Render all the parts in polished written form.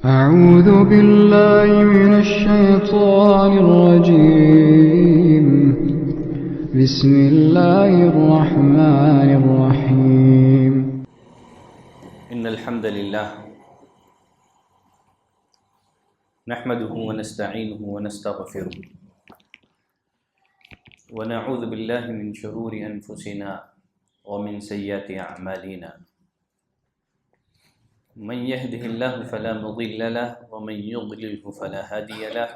أعوذ بالله من الشيطان الرجيم بسم الله الرحمن الرحيم إن الحمد لله نحمده ونستعينه ونستغفره ونعوذ بالله من شرور أنفسنا ومن سيئات أعمالنا من يهده الله فلا مضل له ومن يضلله فلا هادي له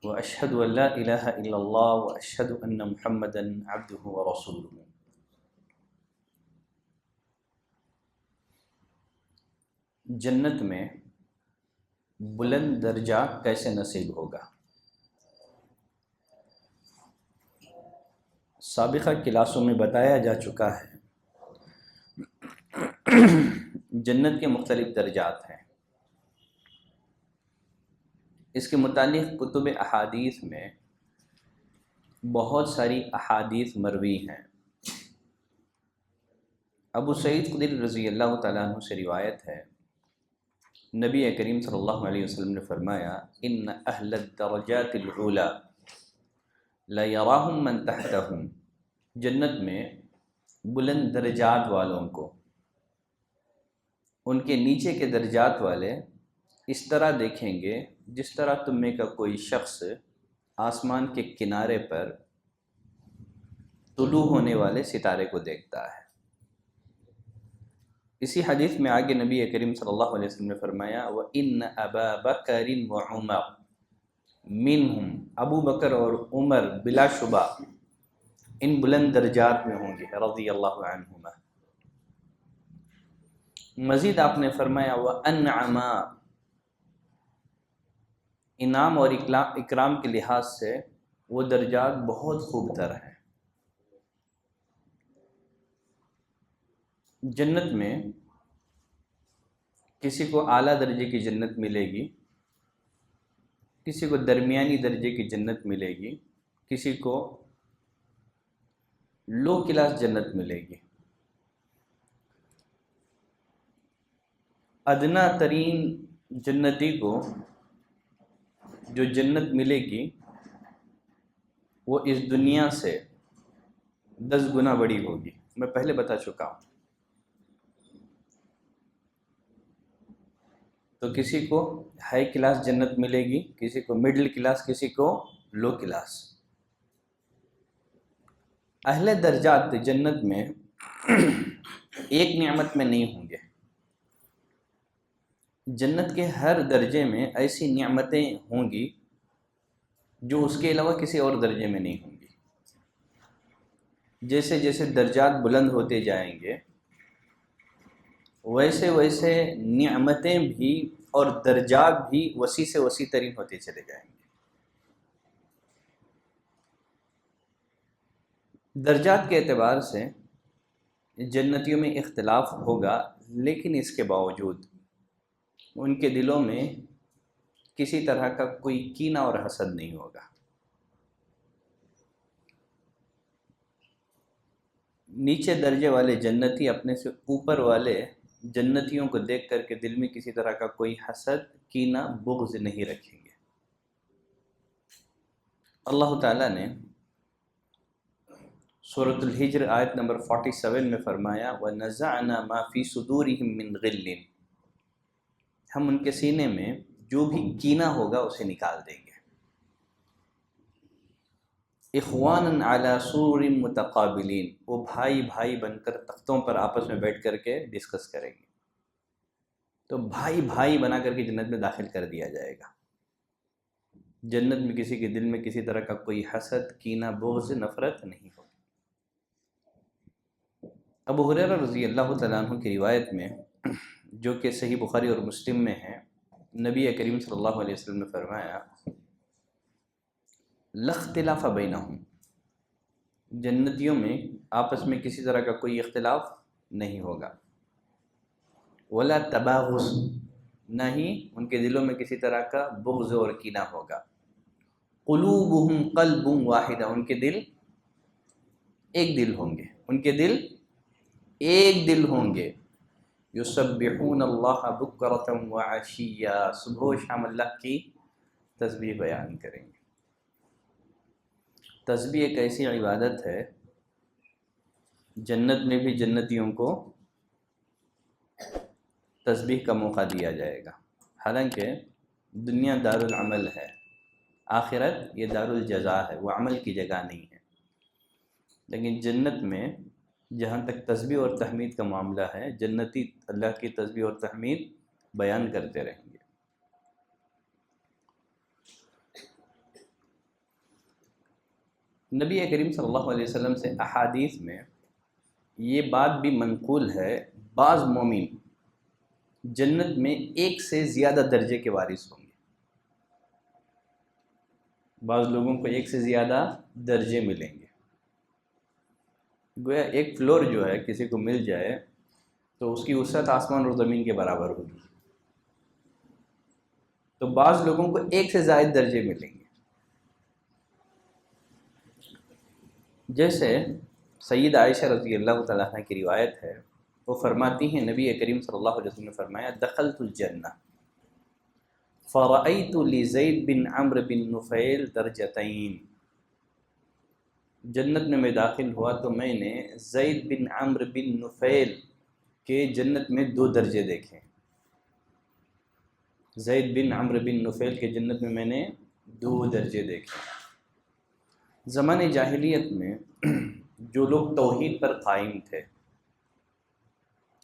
وأشهد أن لا إله إلا الله وأشهد أن محمدا عبده ورسوله. جنت میں بلند درجہ کیسے نصیب ہوگا؟ سابقہ کلاسوں میں بتایا جا چکا ہے جنت کے مختلف درجات ہیں. اس کے متعلق کتب احادیث میں بہت ساری احادیث مروی ہیں. ابو سعید خدری رضی اللہ تعالیٰ عنہ سے روایت ہے، نبی کریم صلی اللہ علیہ وسلم نے فرمایا ان اہل الدرجات العلی لا یراہم من تحتہم، جنت میں بلند درجات والوں کو ان کے نیچے کے درجات والے اس طرح دیکھیں گے جس طرح تم میں کا کوئی شخص آسمان کے کنارے پر طلوع ہونے والے ستارے کو دیکھتا ہے. اسی حدیث میں آگے نبی کریم صلی اللہ علیہ وسلم نے فرمایا وَإِنَّ أَبَا بَكَرٍ وَعُمَرٍ مِّنْهُمْ، ابو بکر اور عمر بلا شبہ ان بلند درجات میں ہوں گے رضی اللہ عنہما. مزید آپ نے فرمایا وَأَنْعَمَا، انعام اور اکرام کے لحاظ سے وہ درجات بہت خوب تر ہیں. جنت میں کسی کو اعلیٰ درجے کی جنت ملے گی، کسی کو درمیانی درجے کی جنت ملے گی، کسی کو لو کلاس جنت ملے گی. ادنا ترین جنتی کو جو جنت ملے گی وہ اس دنیا سے 10 گنا بڑی ہوگی. میں پہلے بتا چکا ہوں. تو کسی کو ہائی کلاس جنت ملے گی، کسی کو مڈل کلاس، کسی کو لو کلاس. اہل درجات جنت میں ایک نعمت میں نہیں ہوں گے. جنت کے ہر درجے میں ایسی نعمتیں ہوں گی جو اس کے علاوہ کسی اور درجے میں نہیں ہوں گی. جیسے جیسے درجات بلند ہوتے جائیں گے ویسے ویسے نعمتیں بھی اور درجات بھی وسیع سے وسیع ترین ہوتے چلے جائیں گے. درجات کے اعتبار سے جنتیوں میں اختلاف ہوگا، لیکن اس کے باوجود ان کے دلوں میں کسی طرح کا کوئی کینہ اور حسد نہیں ہوگا. نیچے درجے والے جنتی اپنے سے اوپر والے جنتیوں کو دیکھ کر کے دل میں کسی طرح کا کوئی حسد، کینہ، بغض نہیں رکھیں گے. اللہ تعالیٰ نے سورۃ الحجر آیت نمبر 47 میں فرمایا وَنَزَعْنَا مَا فِي صُدُورِهِم مِّن غِلٍّ، ہم ان کے سینے میں جو بھی کینہ ہوگا اسے نکال دیں گے. اخواناً علی سرر متقابلین، وہ بھائی بھائی بن کر تختوں پر آپس میں بیٹھ کر کے ڈسکس کریں گے. تو بھائی بھائی بنا کر کے جنت میں داخل کر دیا جائے گا. جنت میں کسی کے دل میں کسی طرح کا کوئی حسد، کینہ، بغض، نفرت نہیں ہوگی. ابو ہریرہ رضی اللہ تعالیٰ عنہ کی روایت میں جو کہ صحیح بخاری اور مسلم میں ہے، نبی کریم صلی اللہ علیہ وسلم نے فرمایا لا اختلاف بینہم، جنتیوں میں آپس میں کسی طرح کا کوئی اختلاف نہیں ہوگا. ولا تباغض، نہ ہی ان کے دلوں میں کسی طرح کا بغض اور کینہ ہوگا. قلوبہم قلب واحدہ، ان کے دل ایک دل ہوں گے، ان کے دل ایک دل ہوں گے. یسبحون اللہ بکرۃ وعشیا، صبح و شام اللہ کی تسبیح بیان کریں گے۔ تسبیح ایک ایسی عبادت ہے، جنت میں بھی جنتیوں کو تسبیح کا موقع دیا جائے گا۔ حالانکہ دنیا دار العمل ہے، آخرت یہ دار الجزا ہے، وہ عمل کی جگہ نہیں ہے۔ لیکن جنت میں جہاں تک تسبیح اور تحمید کا معاملہ ہے، جنتی اللہ کی تسبیح اور تحمید بیان کرتے رہیں گے۔ نبی کریم صلی اللہ علیہ وسلم سے احادیث میں یہ بات بھی منقول ہے، بعض مومن جنت میں ایک سے زیادہ درجے کے وارث ہوں گے، بعض لوگوں کو ایک سے زیادہ درجے ملیں گے۔ گویا ایک فلور جو ہے کسی کو مل جائے تو اس کی وسعت آسمان اور زمین کے برابر ہوگی، تو بعض لوگوں کو ایک سے زائد درجے ملیں گے۔ جیسے سید عائشہ رضی اللہ تعالیٰ عنہ کی روایت ہے، وہ فرماتی ہیں نبی کریم صلی اللہ علیہ وسلم نے فرمایا دخلت الجنہ فرأیت لزید بن عمرو بن نفیل درجتین، جنت میں داخل ہوا تو میں نے زید بن عمرو بن نفیل کے جنت میں 2 درجے دیکھے۔ زید بن عمرو بن نفیل کے جنت میں نے 2 درجے دیکھے۔ زمانے جاہلیت میں جو لوگ توحید پر قائم تھے،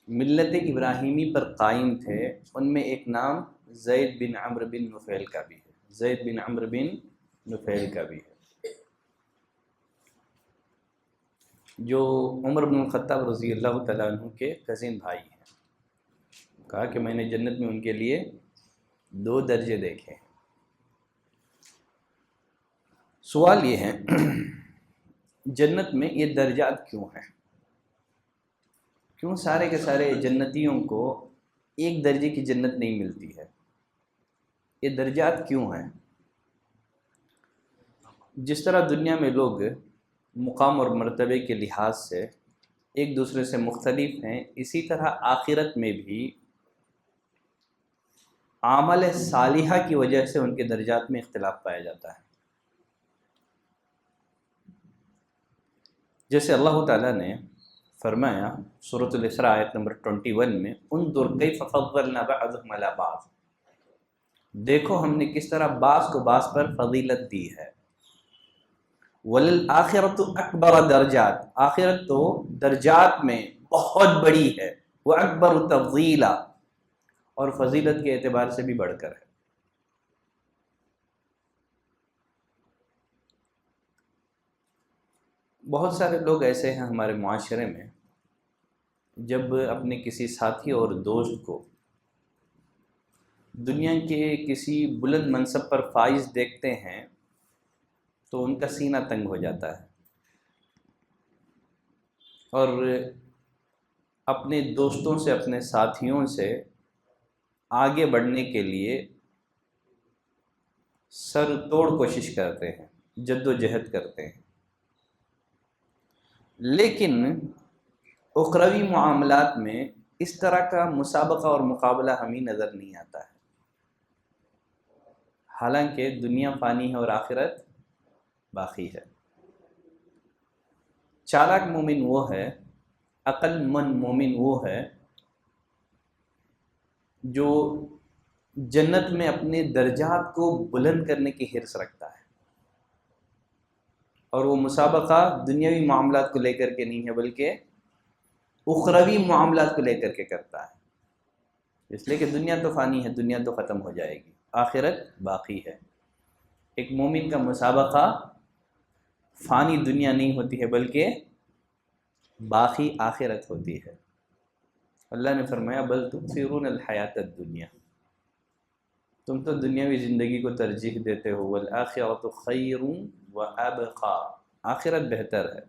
ملت ابراہیمی پر قائم تھے، ان میں ایک نام زید بن عمرو بن نفیل کا بھی ہے، زید بن عمرو بن نفیل کا بھی ہے، جو عمر بن الخطاب رضی اللہ تعالیٰ عنہ کے کزن بھائی ہیں۔ کہا کہ میں نے جنت میں ان کے لیے 2 درجے دیکھے ہیں۔ سوال یہ ہے جنت میں یہ درجات کیوں ہیں؟ کیوں سارے کے سارے جنتیوں کو ایک درجے کی جنت نہیں ملتی ہے؟ یہ درجات کیوں ہیں؟ جس طرح دنیا میں لوگ مقام اور مرتبے کے لحاظ سے ایک دوسرے سے مختلف ہیں، اسی طرح آخرت میں بھی عمل صالحہ کی وجہ سے ان کے درجات میں اختلاف پایا جاتا ہے۔ جیسے اللہ تعالیٰ نے فرمایا سورۃ الاسراء آیت نمبر 21 میں انظر کیف فضلنا بعضهم علی بعض، دیکھو ہم نے کس طرح بعض کو بعض پر فضیلت دی ہے۔ وللآخرۃ اکبر درجات، آخرت تو درجات میں بہت بڑی ہے، وہ اکبر تفضیلا، اور فضیلت کے اعتبار سے بھی بڑھ کر ہے۔ بہت سارے لوگ ایسے ہیں ہمارے معاشرے میں، جب اپنے کسی ساتھی اور دوست کو دنیا کے کسی بلند منصب پر فائز دیکھتے ہیں تو ان کا سینہ تنگ ہو جاتا ہے، اور اپنے دوستوں سے، اپنے ساتھیوں سے آگے بڑھنے کے لیے سر توڑ کوشش کرتے ہیں، جد و جہد کرتے ہیں، لیکن اخروی معاملات میں اس طرح کا مسابقہ اور مقابلہ ہمیں نظر نہیں آتا ہے۔ حالانکہ دنیا فانی ہے اور آخرت باقی ہے۔ چالاک مومن وہ ہے، عقل مند مومن وہ ہے جو جنت میں اپنے درجات کو بلند کرنے کی حرص رکھتا ہے، اور وہ مسابقہ دنیاوی معاملات کو لے کر کے نہیں ہے بلکہ اخروی معاملات کو لے کر کے کرتا ہے، اس لیے کہ دنیا تو فانی ہے، دنیا تو ختم ہو جائے گی، آخرت باقی ہے۔ ایک مومن کا مسابقہ فانی دنیا نہیں ہوتی ہے بلکہ باقی آخرت ہوتی ہے۔ اللہ نے فرمایا بل تؤثرون الحیات الدنیا، تم تو دنیاوی زندگی کو ترجیح دیتے ہو، والآخرۃ خیر وابقی، آخرت بہتر ہے،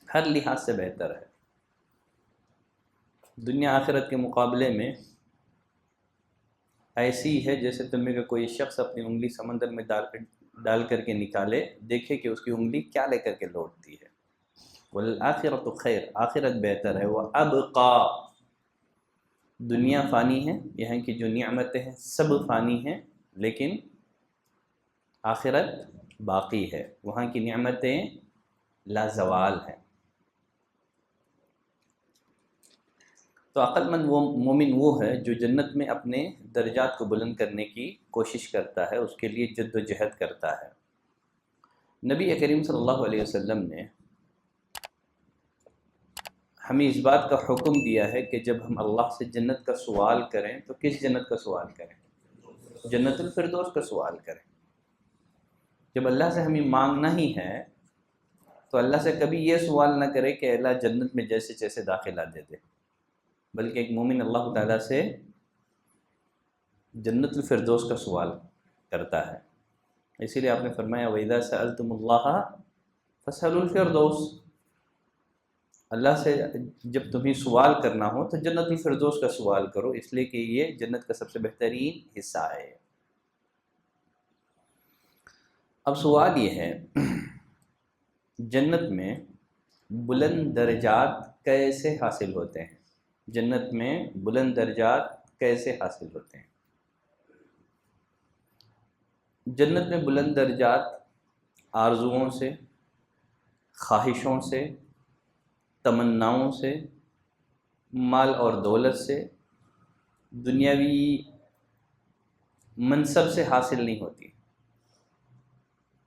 ہر لحاظ سے بہتر ہے۔ دنیا آخرت کے مقابلے میں ایسی ہے جیسے تم میں کا کوئی شخص اپنی انگلی سمندر میں ڈال کر کے نکالے، دیکھے کہ اس کی انگلی کیا لے کر کے لوٹتی ہے۔ والآخرۃ خیر، آخرت بہتر ہے، وابقی، دنیا فانی ہے، یہاں کی جو نعمتیں ہیں سب فانی ہیں، لیکن آخرت باقی ہے، وہاں کی نعمتیں لازوال ہیں۔ تو عقل مند وہ مومن وہ ہے جو جنت میں اپنے درجات کو بلند کرنے کی کوشش کرتا ہے، اس کے لیے جد و جہد کرتا ہے۔ نبی کریم صلی اللہ علیہ وسلم نے ہمیں اس بات کا حکم دیا ہے کہ جب ہم اللہ سے جنت کا سوال کریں تو کس جنت کا سوال کریں؟ جنت الفردوس کا سوال کریں۔ جب اللہ سے ہمیں مانگنا ہی ہے تو اللہ سے کبھی یہ سوال نہ کرے کہ اللہ جنت میں جیسے جیسے داخلہ دے دے، بلکہ ایک مومن اللہ تعالیٰ سے جنت الفردوس کا سوال کرتا ہے۔ اسی لیے آپ نے فرمایا وَإِذَا سَأَلْتُمُ اللَّهَ فَاسْأَلُوا الْفِرْدَوْسَ، اللہ سے جب تمہیں سوال کرنا ہو تو جنت الفردوس کا سوال کرو، اس لیے کہ یہ جنت کا سب سے بہترین حصہ ہے۔ اب سوال یہ ہے جنت میں بلند درجات کیسے حاصل ہوتے ہیں؟ جنت میں بلند درجات کیسے حاصل ہوتے ہیں؟ جنت میں بلند درجات آرزوؤں سے، خواہشوں سے، تمناؤں سے، مال اور دولت سے، دنیاوی منصب سے حاصل نہیں ہوتی،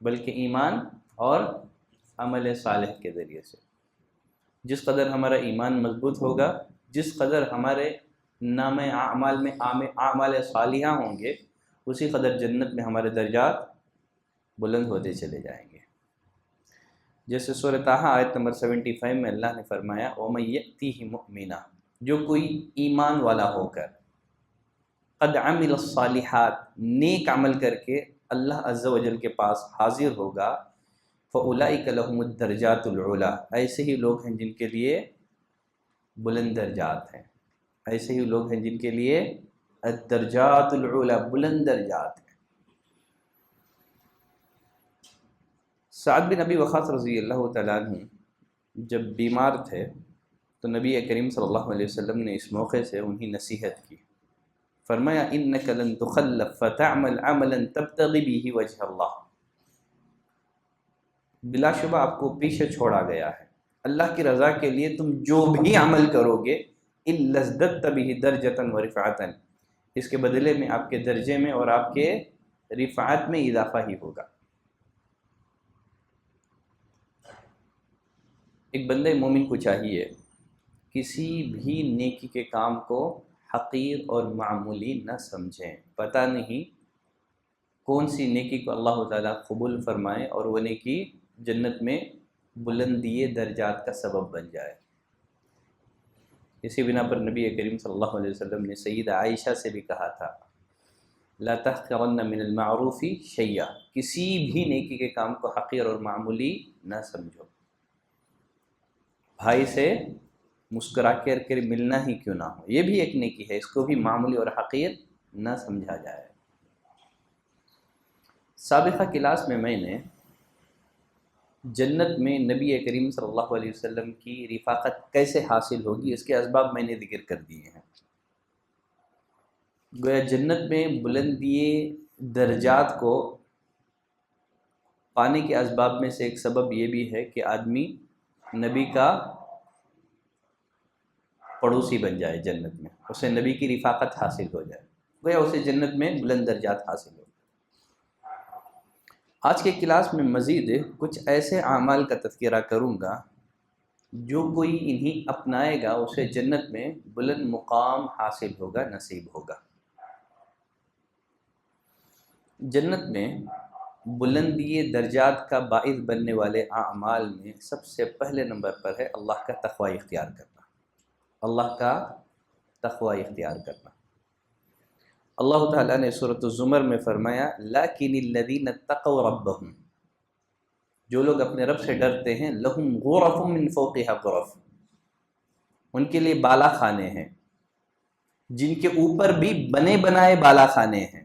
بلکہ ایمان اور عمل صالح کے ذریعے سے۔ جس قدر ہمارا ایمان مضبوط ہوگا، جس قدر ہمارے نام اعمال میں اعمال صالحہ ہوں گے، اسی قدر جنت میں ہمارے درجات بلند ہوتے چلے جائیں گے۔ جیسے سورہ طٰہٰ آیت نمبر 75 میں اللہ نے فرمایا وَمَن يَأْتِهِ مُؤْمِنًا، جو کوئی ایمان والا ہو کر قد عمل الصالحات، نیک عمل کر کے اللہ عز و جل کے پاس حاضر ہوگا، فَأُولَئِكَ لَهُمُ الدَّرَجَاتُ الْعُلَىٰ، ایسے ہی لوگ ہیں جن کے لیے بلند درجات ہیں، ایسے ہی لوگ ہیں جن کے لیے الدرجات العلیٰ، بلند درجات ہیں۔ سعد بن ابی وقاص رضی اللہ تعالیٰ عنہ جب بیمار تھے تو نبی کریم صلی اللہ علیہ وسلم نے اس موقع سے انہیں نصیحت کی، فرمایا انک لن تخلف فتعمل عملا تبتغی بہ وجہ اللہ، بلا شبہ آپ کو پیچھے چھوڑا گیا ہے، اللہ کی رضا کے لیے تم جو بھی عمل کرو گے الا ازددت بہ درجۃ ورفعۃ، اس کے بدلے میں آپ کے درجے میں اور آپ کے رفعت میں اضافہ ہی ہوگا۔ ایک بندے مومن کو چاہیے کسی بھی نیکی کے کام کو حقیر اور معمولی نہ سمجھیں، پتہ نہیں کون سی نیکی کو اللہ تعالیٰ قبول فرمائے اور وہ نیکی جنت میں بلندی درجات کا سبب بن جائے۔ اسی بنا پر نبی کریم صلی اللہ علیہ وسلم نے سیدہ عائشہ سے بھی کہا تھا لا تحقرن من المعروف شیئا، کسی بھی نیکی کے کام کو حقیر اور معمولی نہ سمجھو۔ بھائی سے مسکرا کر ملنا ہی کیوں نہ ہو، یہ بھی ایک نیکی ہے، اس کو بھی معمولی اور حقیر نہ سمجھا جائے۔ سابقہ کلاس میں نے جنت میں نبی کریم صلی اللہ علیہ وسلم کی رفاقت کیسے حاصل ہوگی اس کے اسباب میں نے ذکر کر دیے ہیں۔ گویا جنت میں بلندی درجات کو پانے کے اسباب میں سے ایک سبب یہ بھی ہے کہ آدمی نبی کا پڑوسی بن جائے، جنت میں اسے نبی کی رفاقت حاصل ہو جائے، گویا اسے جنت میں بلند درجات حاصل ہو۔ آج کے کلاس میں مزید کچھ ایسے اعمال کا تذکرہ کروں گا جو کوئی انہیں اپنائے گا اسے جنت میں بلند مقام حاصل ہوگا، نصیب ہوگا۔ جنت میں بلندی درجات کا باعث بننے والے اعمال میں سب سے پہلے نمبر پر ہے اللہ کا تقوی اختیار کرنا، اللہ کا تقوی اختیار کرنا۔ اللہ تعالیٰ نے سورۃ الزمر میں فرمایا لَٰكِنِ الَّذِينَ اتَّقَوْا رَبَّهُمْ، جو لوگ اپنے رب سے ڈرتے ہیں لَهُمْ غُرَفٌ مِّن فَوْقِهَا غُرَفٌ، ان کے لیے بالا خانے ہیں، جن کے اوپر بھی بنے بنائے بالا خانے ہیں،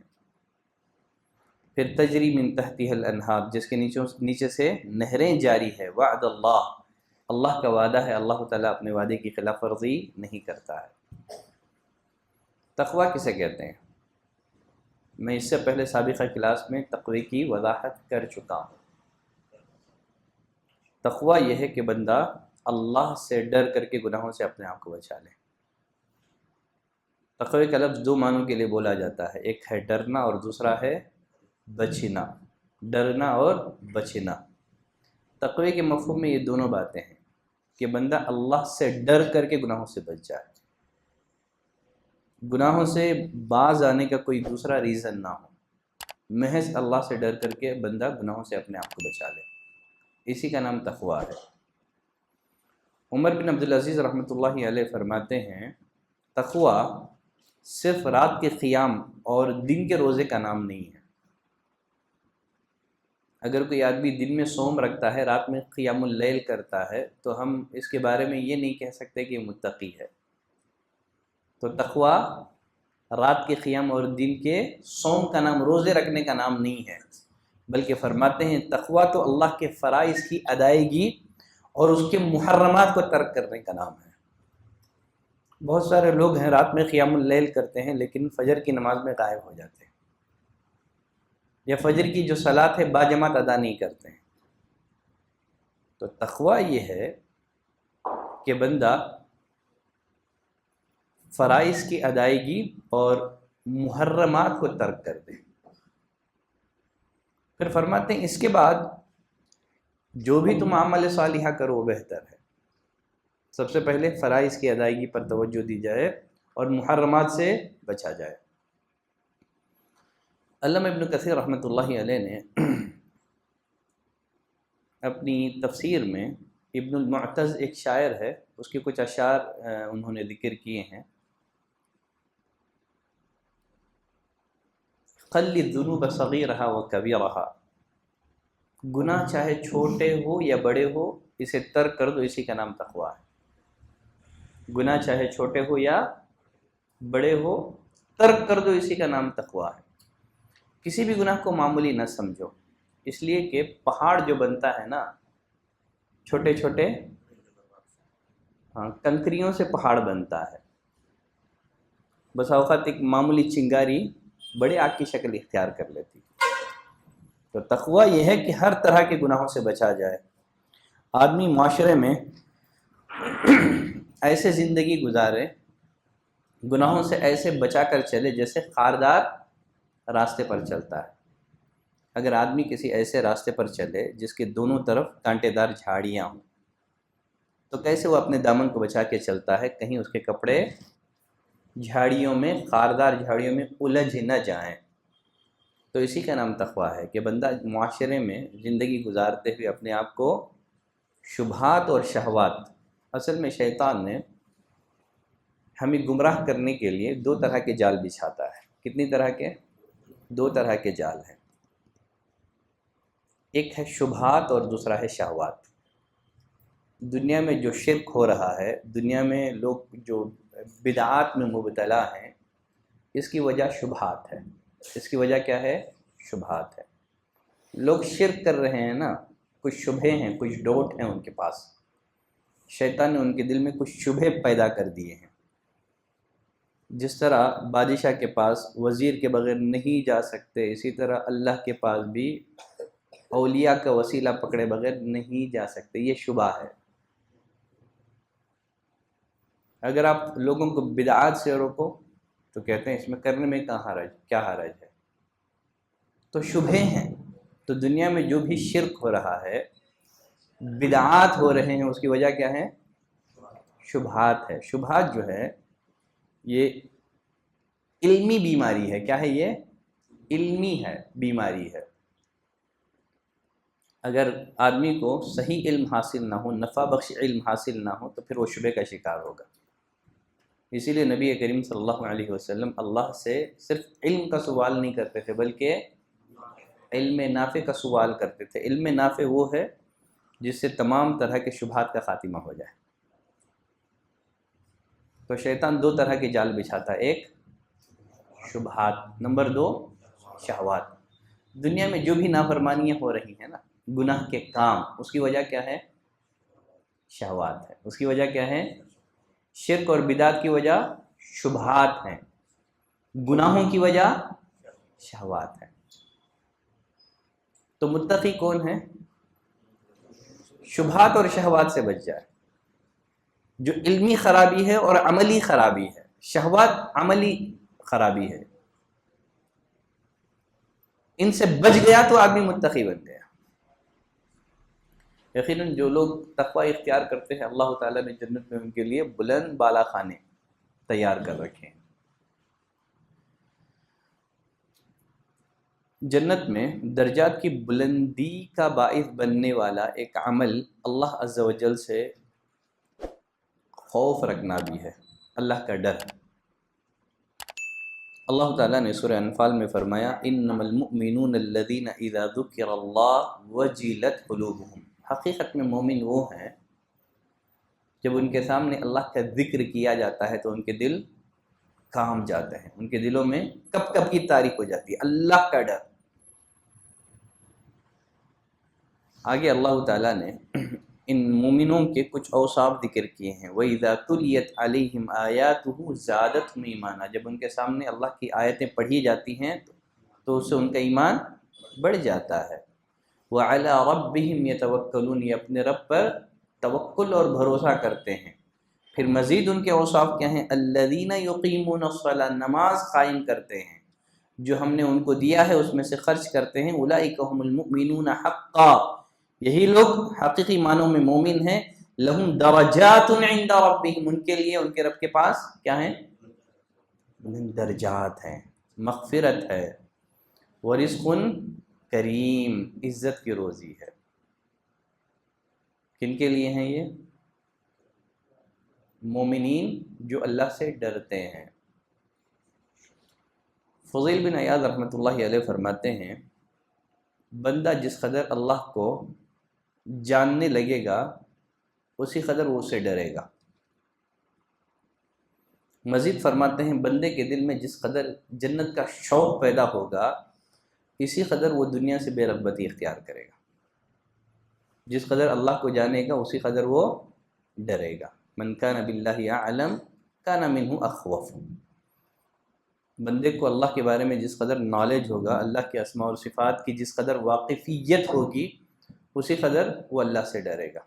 پھر تجری من تحتها الانہار، جس کے نیچے سے نہریں جاری ہے، وعد اللہ، اللہ کا وعدہ ہے، اللہ تعالیٰ اپنے وعدے کی خلاف ورزی نہیں کرتا ہے۔ تقوی کسے کہتے ہیں؟ میں اس سے پہلے سابقہ کلاس میں تقوی کی وضاحت کر چکا ہوں۔ تقوی یہ ہے کہ بندہ اللہ سے ڈر کر کے گناہوں سے اپنے آپ کو بچا لے۔ تقوی کا لفظ دو معنوں کے لیے بولا جاتا ہے، ایک ہے ڈرنا اور دوسرا ہے بچنا۔ ڈرنا اور بچنا، تقوی کے مفہوم میں یہ دونوں باتیں ہیں کہ بندہ اللہ سے ڈر کر کے گناہوں سے بچ جائے، گناہوں سے باز آنے کا کوئی دوسرا ریزن نہ ہو، محض اللہ سے ڈر کر کے بندہ گناہوں سے اپنے آپ کو بچا لے، اسی کا نام تقوی ہے۔ عمر بن عبدالعزیز رحمۃ اللہ علیہ فرماتے ہیں تقوی صرف رات کے قیام اور دن کے روزے کا نام نہیں ہے۔ اگر کوئی آدمی دن میں صوم رکھتا ہے، رات میں قیام اللیل کرتا ہے، تو ہم اس کے بارے میں یہ نہیں کہہ سکتے کہ متقی ہے۔ تو تقوی رات کے قیام اور دن کے صوم کا نام، روزے رکھنے کا نام نہیں ہے، بلکہ فرماتے ہیں تقوی تو اللہ کے فرائض کی ادائیگی اور اس کے محرمات کو ترک کرنے کا نام ہے۔ بہت سارے لوگ ہیں رات میں قیام اللیل کرتے ہیں لیکن فجر کی نماز میں غائب ہو جاتے ہیں، یا فجر کی جو صلاۃ ہے باجماعت ادا نہیں کرتے ہیں۔ تو تقوی یہ ہے کہ بندہ فرائض کی ادائیگی اور محرمات کو ترک کر دے۔ پھر فرماتے ہیں اس کے بعد جو بھی تم عمل صالحہ کرو وہ بہتر ہے۔ سب سے پہلے فرائض کی ادائیگی پر توجہ دی جائے اور محرمات سے بچا جائے۔ علامہ ابن کثیر رحمۃ اللہ علیہ نے اپنی تفسیر میں، ابن المعتز ایک شاعر ہے، اس کے کچھ اشعار انہوں نے ذکر کیے ہیں۔ قل الذنوب صغیرہا و کبیرہا، گناہ چاہے چھوٹے ہو یا بڑے ہو اسے ترک کر دو، اسی کا نام تقوی ہے۔ گناہ چاہے چھوٹے ہو یا بڑے ہو ترک کر دو، اسی کا نام تقوی ہے۔ کسی بھی گناہ کو معمولی نہ سمجھو، اس لیے کہ پہاڑ جو بنتا ہے نا، چھوٹے چھوٹے کنکریوں سے پہاڑ بنتا ہے، بس اوقات ایک معمولی چنگاری بڑے آگ کی شکل اختیار کر لیتی۔ تو تقوی یہ ہے کہ ہر طرح کے گناہوں سے بچا جائے، آدمی معاشرے میں ایسے زندگی گزارے، گناہوں سے ایسے بچا کر چلے جیسے خاردار راستے پر چلتا ہے۔ اگر آدمی کسی ایسے راستے پر چلے جس کے دونوں طرف کانٹے دار جھاڑیاں ہوں، تو کیسے وہ اپنے دامن کو بچا کے چلتا ہے، کہیں اس کے کپڑے جھاڑیوں میں، خاردار جھاڑیوں میں الجھ نہ جائیں۔ تو اسی کا نام تقوی ہے کہ بندہ معاشرے میں زندگی گزارتے ہوئے اپنے آپ کو شبہات اور شہوات، اصل میں شیطان نے ہمیں گمراہ کرنے کے لیے دو طرح کے جال بچھاتا ہے۔ کتنی طرح کے؟ دو طرح کے جال ہیں، ایک ہے شبہات اور دوسرا ہے شہوات۔ دنیا میں جو شرک ہو رہا ہے، دنیا میں لوگ جو بدعات میں مبتلا ہیں، اس کی وجہ شبہات ہے۔ اس کی وجہ کیا ہے؟ شبہات ہے۔ لوگ شرک کر رہے ہیں نا، کچھ شبہے ہیں، کچھ ڈوٹ ہیں ان کے پاس، شیطان نے ان کے دل میں کچھ شبہے پیدا کر دیے ہیں۔ جس طرح بادشاہ کے پاس وزیر کے بغیر نہیں جا سکتے، اسی طرح اللہ کے پاس بھی اولیاء کا وسیلہ پکڑے بغیر نہیں جا سکتے، یہ شبہ ہے۔ اگر آپ لوگوں کو بدعات سے روکو تو کہتے ہیں اس میں کرنے میں کیا حرج ہے، تو شبہے ہیں۔ تو دنیا میں جو بھی شرک ہو رہا ہے، بدعات ہو رہے ہیں، اس کی وجہ کیا ہے؟ شبہات ہے۔ شبہات جو ہے یہ علمی بیماری ہے۔ کیا ہے یہ؟ علمی ہے، بیماری ہے۔ اگر آدمی کو صحیح علم حاصل نہ ہو، نفع بخش علم حاصل نہ ہو، تو پھر وہ شبہ کا شکار ہوگا۔ اسی لیے نبی کریم صلی اللہ علیہ وسلم اللہ سے صرف علم کا سوال نہیں کرتے تھے، بلکہ علم نافع کا سوال کرتے تھے۔ علم نافع وہ ہے جس سے تمام طرح کے شبہات کا خاتمہ ہو جائے۔ تو شیطان دو طرح کے جال بچھاتا ہے، ایک شبہات، نمبر دو شہوات۔ دنیا میں جو بھی نافرمانیاں ہو رہی ہیں نا، گناہ کے کام، اس کی وجہ کیا ہے؟ شہوات ہے۔ اس کی وجہ کیا ہے؟ شرک اور بدعت کی وجہ شبہات ہیں۔ گناہوں کی وجہ شہوات ہے۔ تو متقی کون ہے؟ شبہات اور شہوات سے بچ جائے۔ جو علمی خرابی ہے اور عملی خرابی ہے، شہوات عملی خرابی ہے، ان سے بچ گیا تو آدمی متقی بن گیا۔ یقیناً جو لوگ تقوی اختیار کرتے ہیں اللہ تعالیٰ نے جنت میں ان کے لیے بلند بالا خانے تیار کر رکھے ہیں۔ جنت میں درجات کی بلندی کا باعث بننے والا ایک عمل اللہ عز و جل سے خوف رکھنا بھی ہے، اللہ کا ڈر۔ اللہ تعالیٰ نے سورہ انفال میں فرمایا انما المؤمنون الذین اذا ذکر اللہ وجلت قلوبہم، حقیقت میں مومن وہ ہیں جب ان کے سامنے اللہ کا ذکر کیا جاتا ہے تو ان کے دل کام جاتے ہیں، ان کے دلوں میں کب کب کی تاریخ ہو جاتی ہے، اللہ کا ڈر۔ آگے اللہ تعالیٰ نے ان مومنوں کے کچھ اوصاف ذکر کیے ہیں، وَإِذَا تُلِيَتْ عَلَيْهِمْ آيَاتُهُ زَادَتْهُمْ ایمانا، جب ان کے سامنے اللہ کی آیتیں پڑھی جاتی ہیں تو اس سے ان کا ایمان بڑھ جاتا ہے۔ وَعَلَىٰ رَبِّهِمْ يَتَوَكَّلُونَ، یہ اپنے رب پر توکل اور بھروسہ کرتے ہیں۔ پھر مزید ان کے اوصاف کیا ہیں؟ الَّذِينَ يُقِيمُونَ الصَّلَاةَ، نماز قائم کرتے ہیں، جو ہم نے ان کو دیا ہے اس میں سے خرچ کرتے ہیں۔ أُولَٰئِكَ هُمُ الْمُؤْمِنُونَ حَقًّا، یہی لوگ حقیقی معنوں میں مومن ہیں۔ لہم درجات عند ربہم، ان کے لیے ان کے رب کے پاس کیا ہیں؟ درجات ہیں، مغفرت ہے، ورزق کریم، عزت کی روزی ہے۔ کن کے لیے ہیں یہ؟ مومنین جو اللہ سے ڈرتے ہیں۔ فضیل بن عیاض رحمۃ اللہ علیہ فرماتے ہیں بندہ جس قدر اللہ کو جاننے لگے گا اسی قدر وہ اسے ڈرے گا۔ مزید فرماتے ہیں بندے کے دل میں جس قدر جنت کا شوق پیدا ہوگا اسی قدر وہ دنیا سے بے رغبتی اختیار کرے گا۔ جس قدر اللہ کو جانے گا اسی قدر وہ ڈرے گا۔ من کان باللہ اعلم کان منہ اخوف، بندے کو اللہ کے بارے میں جس قدر نالج ہوگا، اللہ کے اسماء اور صفات کی جس قدر واقفیت ہوگی اسی قدر وہ اللہ سے ڈرے گا۔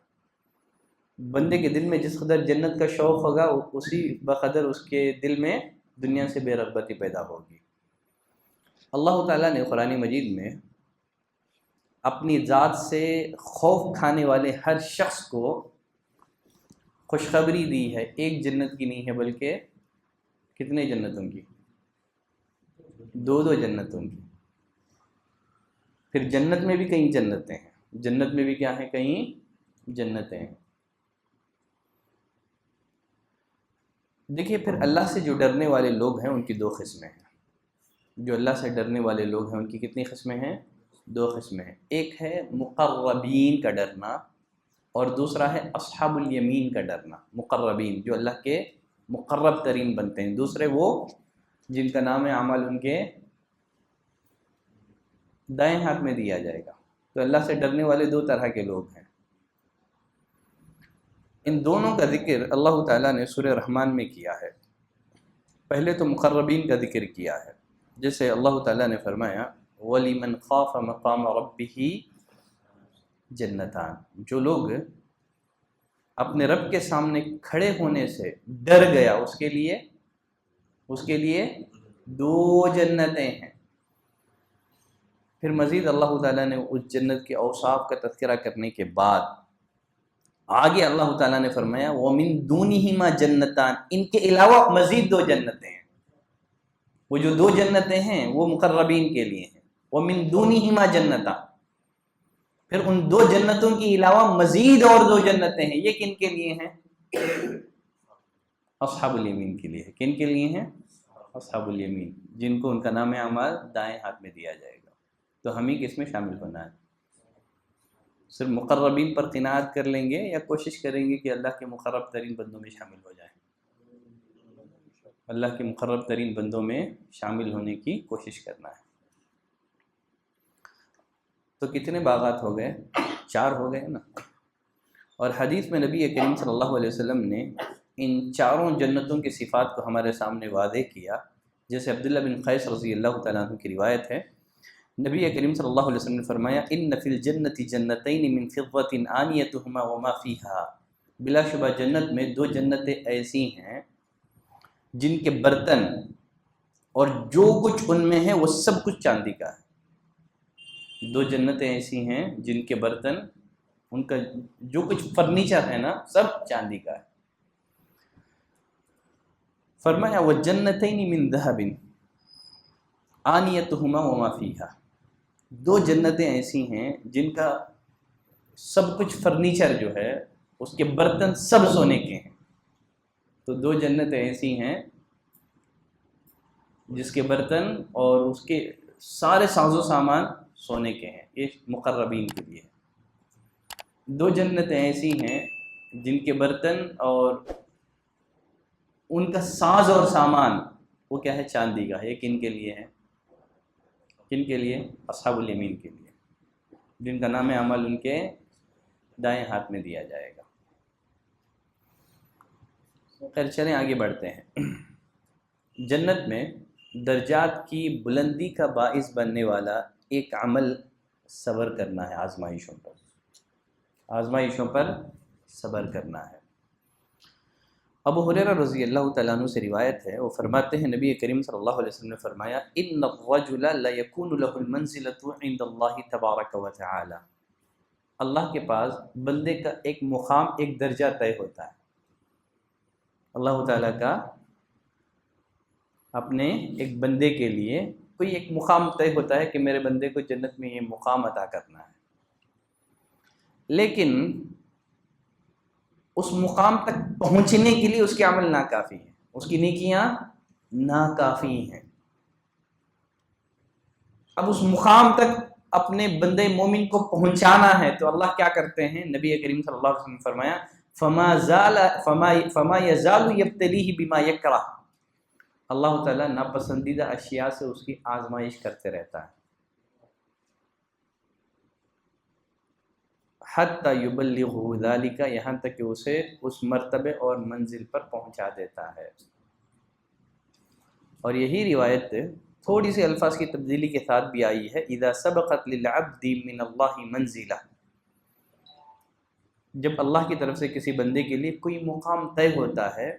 بندے کے دل میں جس قدر جنت کا شوق ہوگا اسی بقدر اس کے دل میں دنیا سے بے رغبتی پیدا ہوگی۔ اللہ تعالیٰ نے قرآن مجید میں اپنی ذات سے خوف کھانے والے ہر شخص کو خوشخبری دی ہے، ایک جنت کی نہیں ہے بلکہ کتنے جنتوں کی؟ دو جنتوں کی۔ پھر جنت میں بھی کئی جنتیں ہیں، جنت میں بھی کیا ہیں؟ کئی جنتیں ہیں۔ دیکھیے پھر اللہ سے جو ڈرنے والے لوگ ہیں ان کی دو قسمیں ہیں۔ جو اللہ سے ڈرنے والے لوگ ہیں ان کی کتنی قسمیں ہیں؟ دو قسمیں ہیں۔ ایک ہے مقربین کا ڈرنا اور دوسرا ہے اصحاب الیمین کا ڈرنا۔ مقربین جو اللہ کے مقرب ترین بنتے ہیں، دوسرے وہ جن کا نام اعمال ان کے دائیں ہاتھ میں دیا جائے گا۔ تو اللہ سے ڈرنے والے دو طرح کے لوگ ہیں۔ ان دونوں کا ذکر اللہ تعالیٰ نے سورہ رحمان میں کیا ہے۔ پہلے تو مقربین کا ذکر کیا ہے، جیسے اللہ تعالیٰ نے فرمایا وَلِمَنْ خَافَ مَقَامَ رَبِّهِ جنتان، جو لوگ اپنے رب کے سامنے کھڑے ہونے سے ڈر گیا اس کے لیے دو جنتیں ہیں۔ پھر مزید اللہ تعالیٰ نے اس جنت کے اوصاف کا تذکرہ کرنے کے بعد آگے اللہ تعالیٰ نے فرمایا وَمِن دُونِهِمَا جنتان، ان کے علاوہ مزید دو جنتیں ہیں۔ وہ جو دو جنتیں ہیں وہ مقربین کے لیے ہیں۔ وَمِن دُونِهِمَا جنتان، پھر ان دو جنتوں کے علاوہ مزید اور دو جنتیں ہیں۔ یہ کن کے لیے ہیں؟ اصحاب الیمین کے لیے۔ کن کے لیے ہیں؟ اصحاب الیمین، جن کو ان کا نام اعمال دائیں ہاتھ میں دیا جائے گا۔ تو ہمیں کس میں شامل ہونا ہے؟ صرف مقربین پر قناعت کر لیں گے یا کوشش کریں گے کہ اللہ کے مقرب ترین بندوں میں شامل ہو جائیں؟ اللہ کے مقرب ترین بندوں میں شامل ہونے کی کوشش کرنا ہے۔ تو کتنے باغات ہو گئے؟ 4 ہو گئے نا۔ اور حدیث میں نبی کریم صلی اللہ علیہ وسلم نے ان چاروں جنتوں کی صفات کو ہمارے سامنے واضح کیا، جیسے عبداللہ بن قیس رضی اللہ تعالیٰ عنہ کی روایت ہے، نبی کریم صلی اللہ علیہ وسلم نے فرمایا ان فی الجنت جنتین من فضۃ آنیتہما وما فیہا، بلا شبہ جنت میں دو جنتیں ایسی ہیں جن کے برتن اور جو کچھ ان میں ہے وہ سب کچھ چاندی کا ہے۔ دو جنتیں ایسی ہیں جن کے برتن، ان کا جو کچھ فرنیچر ہے نا، سب چاندی کا ہے۔ فرمایا وجنتین من ذہب آنیتہما وما فیہا، دو جنتیں ایسی ہیں جن کا سب کچھ فرنیچر جو ہے، اس کے برتن سب سونے کے ہیں۔ تو دو جنتیں ایسی ہیں جس کے برتن اور اس کے سارے ساز و سامان سونے کے ہیں، یہ مقربین کے لیے۔ دو جنتیں ایسی ہیں جن کے برتن اور ان کا ساز اور سامان وہ کیا ہے؟ چاندی کا ہے۔ یہ کن کے لیے ہے؟ کن کے لیے؟ اصحاب الیمین کے لیے، جن کا نام عمل ان کے دائیں ہاتھ میں دیا جائے گا۔ خیر چلیں آگے بڑھتے ہیں۔ جنت میں درجات کی بلندی کا باعث بننے والا ایک عمل صبر کرنا ہے، آزمائشوں پر صبر کرنا ہے۔ ابو ہریرہ رضی اللہ تعالیٰ عنہ سے روایت ہے، وہ فرماتے ہیں نبی کریم صلی اللہ علیہ وسلم نے فرمایا ان الرجل لیکون له المنزلۃ عند اللہ تبارک و تعالی، اللہ کے پاس بندے کا ایک مقام، ایک درجہ طے ہوتا ہے۔ اللہ تعالیٰ کا اپنے ایک بندے کے لیے کوئی ایک مقام طے ہوتا ہے کہ میرے بندے کو جنت میں یہ مقام عطا کرنا ہے، لیکن اس مقام تک پہنچنے کے لیے اس کے عمل ناکافی ہیں، اس کی نیکیاں ناکافی ہیں۔ اب اس مقام تک اپنے بندے مومن کو پہنچانا ہے تو اللہ کیا کرتے ہیں؟ نبی کریم صلی اللہ علیہ وسلم نے فرمایا فما یزال یبتلیہ بما یکرہ، اللہ تعالیٰ ناپسندیدہ اشیاء سے اس کی آزمائش کرتے رہتا ہے، حتی یبلغہ ذالک، یہاں تک کہ اسے اس مرتبے اور منزل پر پہنچا دیتا ہے۔ اور یہی روایت تھوڑی سی الفاظ کی تبدیلی کے ساتھ بھی آئی ہے، اذا سبقت للعبد من اللہ منزلہ، جب اللہ کی طرف سے کسی بندے کے لیے کوئی مقام طے ہوتا ہے،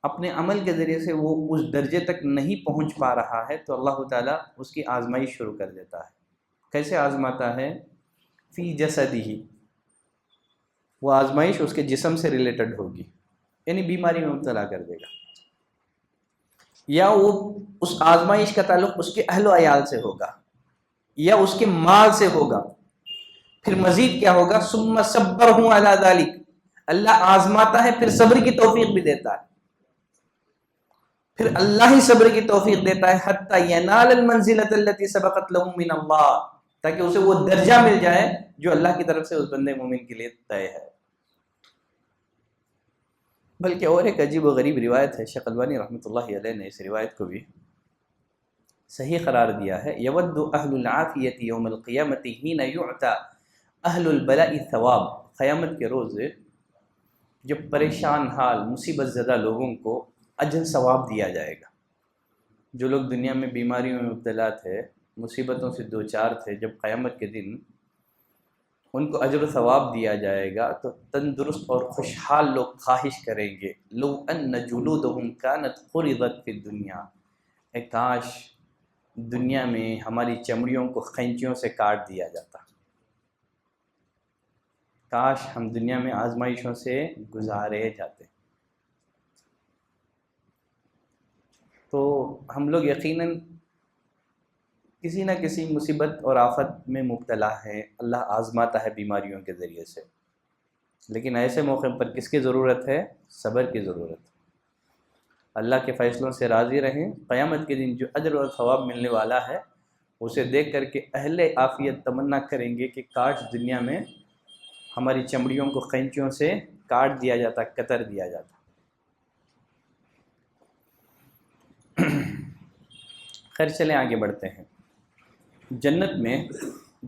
اپنے عمل کے ذریعے سے وہ اس درجے تک نہیں پہنچ پا رہا ہے تو اللہ تعالیٰ اس کی آزمائش شروع کر دیتا ہے۔ کیسے آزماتا ہے؟ فی جسدہ، وہ آزمائش اس کے جسم سے ریلیٹڈ ہوگی، یعنی بیماری میں مبتلا کر دے گا، یا وہ اس آزمائش کا تعلق اس کے اہل و عیال سے ہوگا، یا اس کے مال سے ہوگا۔ پھر مزید کیا ہوگا؟ ثم صبرہ علی ذلک، اللہ آزماتا ہے پھر صبر کی توفیق بھی دیتا ہے، پھر اللہ ہی صبر کی توفیق دیتا ہے، حتی ینال المنزلۃ التی سبقت لہ من اللہ، تاکہ اسے وہ درجہ مل جائے جو اللہ کی طرف سے اس بندے مومن کے لیے طے ہے۔ بلکہ اور ایک عجیب و غریب روایت ہے، شیخ البانی رحمۃ اللہ علیہ نے اس روایت کو بھی صحیح قرار دیا ہے، یود اہل العافیۃ یوم القیامۃ حین یعطی اہل البلاء ثواب، قیامت کے روز جب پریشان حال مصیبت زدہ لوگوں کو اجر ثواب دیا جائے گا۔ جو لوگ دنیا میں بیماریوں میں مبتلا تھے، مصیبتوں سے دوچار تھے، جب قیامت کے دن ان کو اجر و ثواب دیا جائے گا تو تندرست اور خوشحال لوگ خواہش کریں گے، لو ان جلودہم کانت خرضت فی الدنیا، اے کاش دنیا میں ہماری چمڑیوں کو قینچیوں سے کاٹ دیا جاتا، کاش ہم دنیا میں آزمائشوں سے گزارے جاتے۔ تو ہم لوگ یقیناً کسی نہ کسی مصیبت اور آفت میں مبتلا ہیں، اللہ آزماتا ہے بیماریوں کے ذریعے سے، لیکن ایسے موقع پر کس کی ضرورت ہے؟ صبر کی ضرورت ہے۔ اللہ کے فیصلوں سے راضی رہیں، قیامت کے دن جو اجر اور ثواب ملنے والا ہے اسے دیکھ کر کے اہل عافیت تمنا کریں گے کہ کاش دنیا میں ہماری چمڑیوں کو قینچیوں سے کاٹ دیا جاتا، کتر دیا جاتا۔ خیر چلیں آگے بڑھتے ہیں۔ جنت میں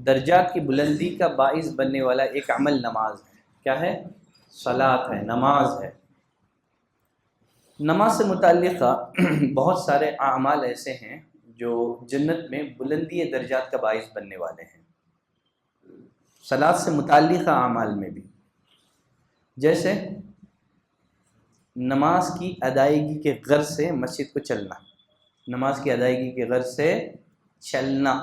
درجات کی بلندی کا باعث بننے والا ایک عمل نماز ہے۔ کیا ہے؟ صلاۃ ہے، نماز ہے۔ نماز سے متعلقہ بہت سارے اعمال ایسے ہیں جو جنت میں بلندی درجات کا باعث بننے والے ہیں، صلاۃ سے متعلقہ اعمال میں بھی، جیسے نماز کی ادائیگی کے غرض سے مسجد کو چلنا، نماز کی ادائیگی کے غرض سے چلنا،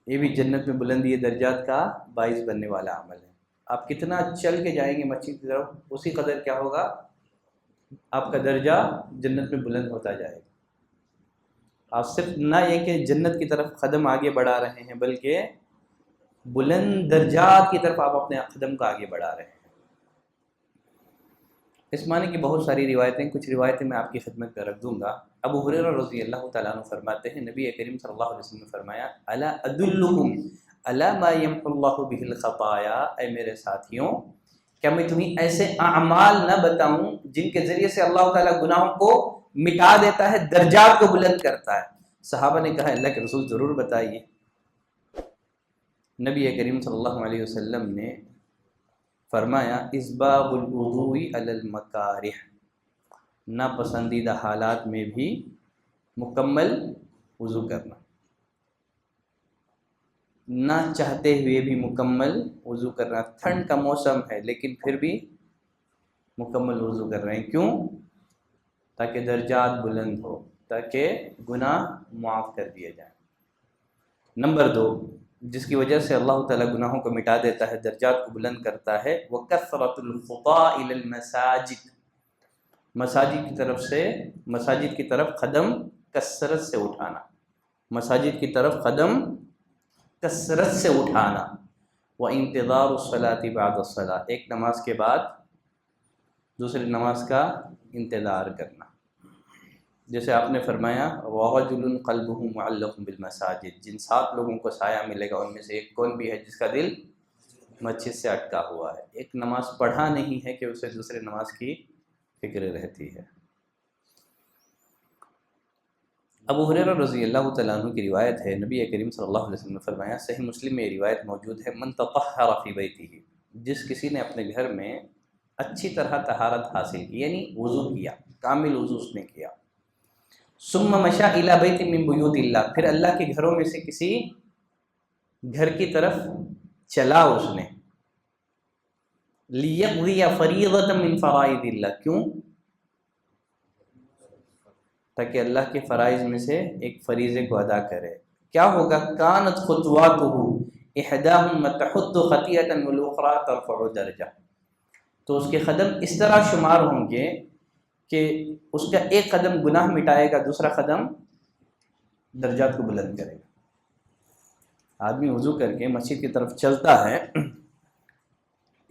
یہ بھی جنت میں بلندی درجات کا باعث بننے والا عمل ہے۔ آپ کتنا چل کے جائیں گے مسجد کی طرف، اسی قدر کیا ہوگا، آپ کا درجہ جنت میں بلند ہوتا جائے گا۔ آپ صرف نہ یہ کہ جنت کی طرف قدم آگے بڑھا رہے ہیں، بلکہ بلند درجات کی طرف آپ اپنے قدم کو آگے بڑھا رہے ہیں۔ اس معنی کی بہت ساری روایتیں، کچھ روایتیں میں آپ کی خدمت میں رکھ دوں گا۔ ابو ہریرہ رضی اللہ تعالیٰ عنہ فرماتے ہیں، نبی کریم صلی اللہ علیہ وسلم نے فرمایا، الا ادلکم علی ما یمحو اللہ بہ الخطایا، اے میرے ساتھیوں، کیا میں تمہیں ایسے اعمال نہ بتاؤں جن کے ذریعے سے اللہ تعالیٰ گناہوں کو مٹا دیتا ہے، درجات کو بلند کرتا ہے؟ صحابہ نے کہا، اللہ کے رسول ضرور بتائیے۔ نبی کریم صلی اللہ علیہ وسلم نے فرمایا، اسباغ الوضوء علی المکارہ، ناپسندیدہ حالات میں بھی مکمل وضو کرنا، نہ چاہتے ہوئے بھی مکمل وضو کرنا۔ ٹھنڈ کا موسم ہے لیکن پھر بھی مکمل وضو کر رہے ہیں، کیوں؟ تاکہ درجات بلند ہو، تاکہ گناہ معاف کر دیے جائیں۔ نمبر 2، جس کی وجہ سے اللہ تعالیٰ گناہوں کو مٹا دیتا ہے، درجات کو بلند کرتا ہے، وَكَثْرَةُ الْخُطَىٰ إِلَى الْمَسَاجِدِ، مساجد کی طرف قدم کثرت سے اٹھانا، مساجد کی طرف قدم کثرت سے اٹھانا، وَإِنْتِظَارُ الصَّلَاةِ بَعْدَ الصَّلَاةِ، ایک نماز کے بعد دوسری نماز کا انتظار کرنا، جیسے آپ نے فرمایا، وَرَجُلٌ قَلْبُهُ مُعَلَّقٌ بِالْمَسَاجِدِ، جن 7 لوگوں کو سایہ ملے گا ان میں سے ایک کون بھی ہے جس کا دل مسجد سے اٹکا ہوا ہے، ایک نماز پڑھا نہیں ہے کہ اسے دوسرے نماز کی فکر رہتی ہے۔ ابو ہریرہ رضی اللہ تعالیٰ عنہ کی روایت ہے، نبی کریم صلی اللہ علیہ وسلم نے فرمایا، صحیح مسلم میں یہ روایت موجود ہے، من تطہر فی بیتہ، جس کسی نے اپنے گھر میں اچھی طرح طہارت حاصل کی، یعنی وضو کیا، کامل وضو اس نے کیا، ثم مشى الی بیت من بیوت اللہ، پھر اللہ کے گھروں میں سے کسی گھر کی طرف چلا اس نے، لیقضی فریضۃ من فرائض اللہ، کیوں؟ تاکہ اللہ کے فرائض میں سے ایک فریضے کو ادا کرے، کیا ہوگا؟ کانت خطواتہ احداہم تحط خطیئۃ والاخری ترفع درجہ، تو اس کے قدم اس طرح شمار ہوں گے کہ اس کا ایک قدم گناہ مٹائے گا، دوسرا قدم درجات کو بلند کرے گا۔ آدمی وضو کر کے مسجد کی طرف چلتا ہے،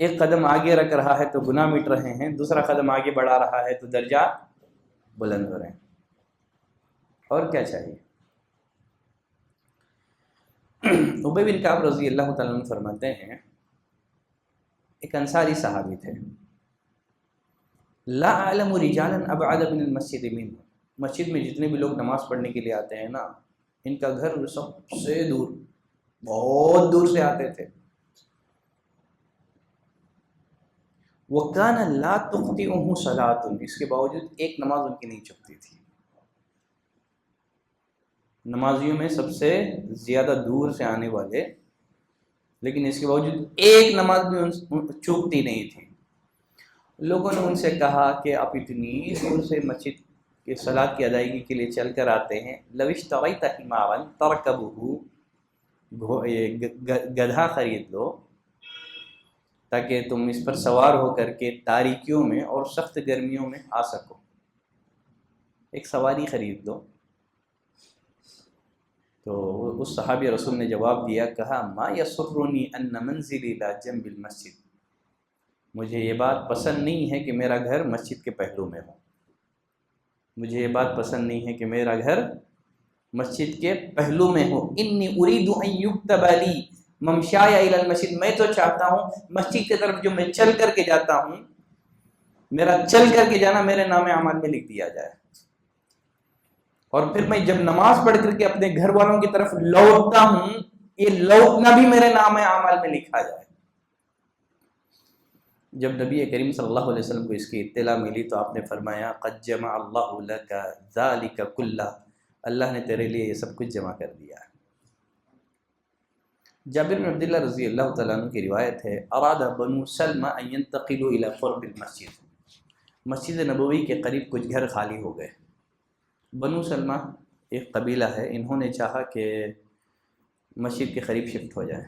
ایک قدم آگے رکھ رہا ہے تو گناہ مٹ رہے ہیں، دوسرا قدم آگے بڑھا رہا ہے تو درجات بلند ہو رہے ہیں، اور کیا چاہیے؟ ابی بن کعب رضی اللہ تعالیٰ عنہ فرماتے ہیں، ایک انصاری صحابی تھے، لا اعلم رجالا ابعد من المسجد منه، مسجد میں جتنے بھی لوگ نماز پڑھنے کے لیے آتے ہیں نا، ان کا گھر سب سے دور، بہت دور سے آتے تھے۔ وَكَانَ لَا تُخْطِئُهُ صَلَاةٌ، اس کے باوجود ایک نماز ان کی نہیں چکتی تھی، نمازیوں میں سب سے زیادہ دور سے آنے والے، لیکن اس کے باوجود ایک نماز بھی چوکتی نہیں تھی۔ لوگوں نے ان سے کہا کہ آپ اتنی دور سے مسجد کی صلاۃ کی ادائیگی کے لیے چل کر آتے ہیں، لو اشتریت حمارا ترکبہ، گدھا خرید لو تاکہ تم اس پر سوار ہو کر کے تاریکیوں میں اور سخت گرمیوں میں آ سکو، ایک سواری خرید لو۔ تو اس صحابی رسول نے جواب دیا، کہا، ما یسرنی ان منزلی لا جنب المسجد، مجھے یہ بات پسند نہیں ہے کہ میرا گھر مسجد کے پہلو میں ہو، مجھے یہ بات پسند نہیں ہے کہ میرا گھر مسجد کے پہلو میں ہو، انی ارید ان یکتب لی ممشای الی المسجد، میں تو چاہتا ہوں مسجد کی طرف جو میں چل کر کے جاتا ہوں، میرا چل کر کے جانا میرے نام اعمال میں لکھ دیا جائے، اور پھر میں جب نماز پڑھ کر کے اپنے گھر والوں کی طرف لوٹتا ہوں، یہ لوٹنا بھی میرے نام اعمال میں لکھا جائے۔ جب نبی کریم صلی اللہ علیہ وسلم کو اس کی اطلاع ملی تو آپ نے فرمایا قد جمع اللہ لک ذالک کلہ، اللہ نے تیرے لیے یہ سب کچھ جمع کر دیا ہے۔ جابر بن عبداللہ رضی اللہ تعالیٰ عنہ کی روایت ہے، اراد بنو سلمہ ان ينتقلوا الى قرب المسجد، مسجد نبوی کے قریب کچھ گھر خالی ہو گئے۔ بنو سلمہ ایک قبیلہ ہے، انہوں نے چاہا کہ مسجد کے قریب شفٹ ہو جائے۔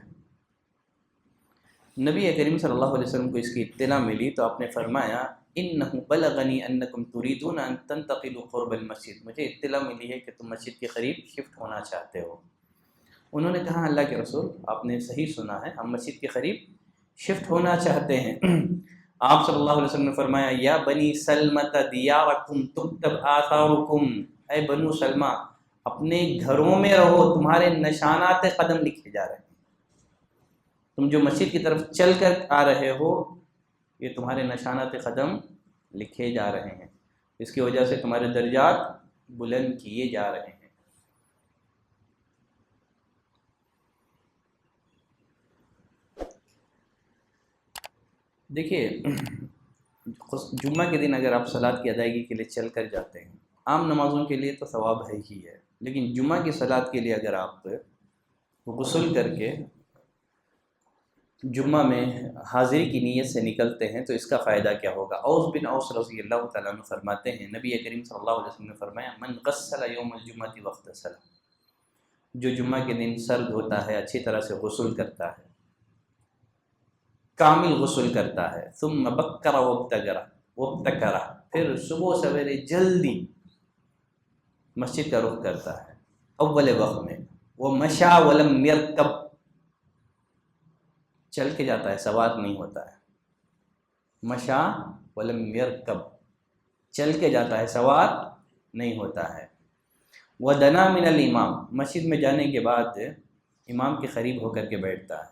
نبی کریم صلی اللہ علیہ وسلم کو اس کی اطلاع ملی تو آپ نے فرمایا انہ بلغنی انکم تريدون ان تنتقلوا قرب المسجد، مجھے اطلاع ملی ہے کہ تم مسجد کے قریب شفٹ ہونا چاہتے ہو۔ انہوں نے کہا اللہ کے رسول آپ نے صحیح سنا ہے، ہم مسجد کے قریب شفٹ ہونا چاہتے ہیں۔ آپ صلی اللہ علیہ وسلم نے فرمایا یا بنی سلمۃ دیارکم تکتب آثارکم، اے بنو سلمہ اپنے گھروں میں رہو، تمہارے نشانات قدم لکھے جا رہے ہیں۔ تم جو مسجد کی طرف چل کر آ رہے ہو یہ تمہارے نشانات قدم لکھے جا رہے ہیں، اس کی وجہ سے تمہارے درجات بلند کیے جا رہے ہیں۔ دیکھیے جمعہ کے دن اگر آپ صلاۃ کی ادائیگی کے لیے چل کر جاتے ہیں، عام نمازوں کے لیے تو ثواب ہے ہی ہے، لیکن جمعہ کی صلاۃ کے لیے اگر آپ غسل کر کے جمعہ میں حاضری کی نیت سے نکلتے ہیں تو اس کا فائدہ کیا ہوگا؟ اوس بن اوس رضی اللہ تعالیٰ عنہ فرماتے ہیں نبی کریم صلی اللہ علیہ وسلم نے فرمایا من غسل یوم الجمعہ واغتسل، جو جمعہ کے دن سر دھوتا ہے، اچھی طرح سے غسل کرتا ہے، کامل غسل کرتا ہے، ثم بکر وابتکر، پھر صبح سویرے جلدی مسجد کا رخ کرتا ہے اول وقت میں، وہ مشا ولم یرکب، چل کے جاتا ہے، سوار نہیں ہوتا ہے، مشا ولم یرکب، چل کے جاتا ہے، سوار نہیں ہوتا ہے، ودنا من الامام، مسجد میں جانے کے بعد امام کے قریب ہو کر کے بیٹھتا ہے۔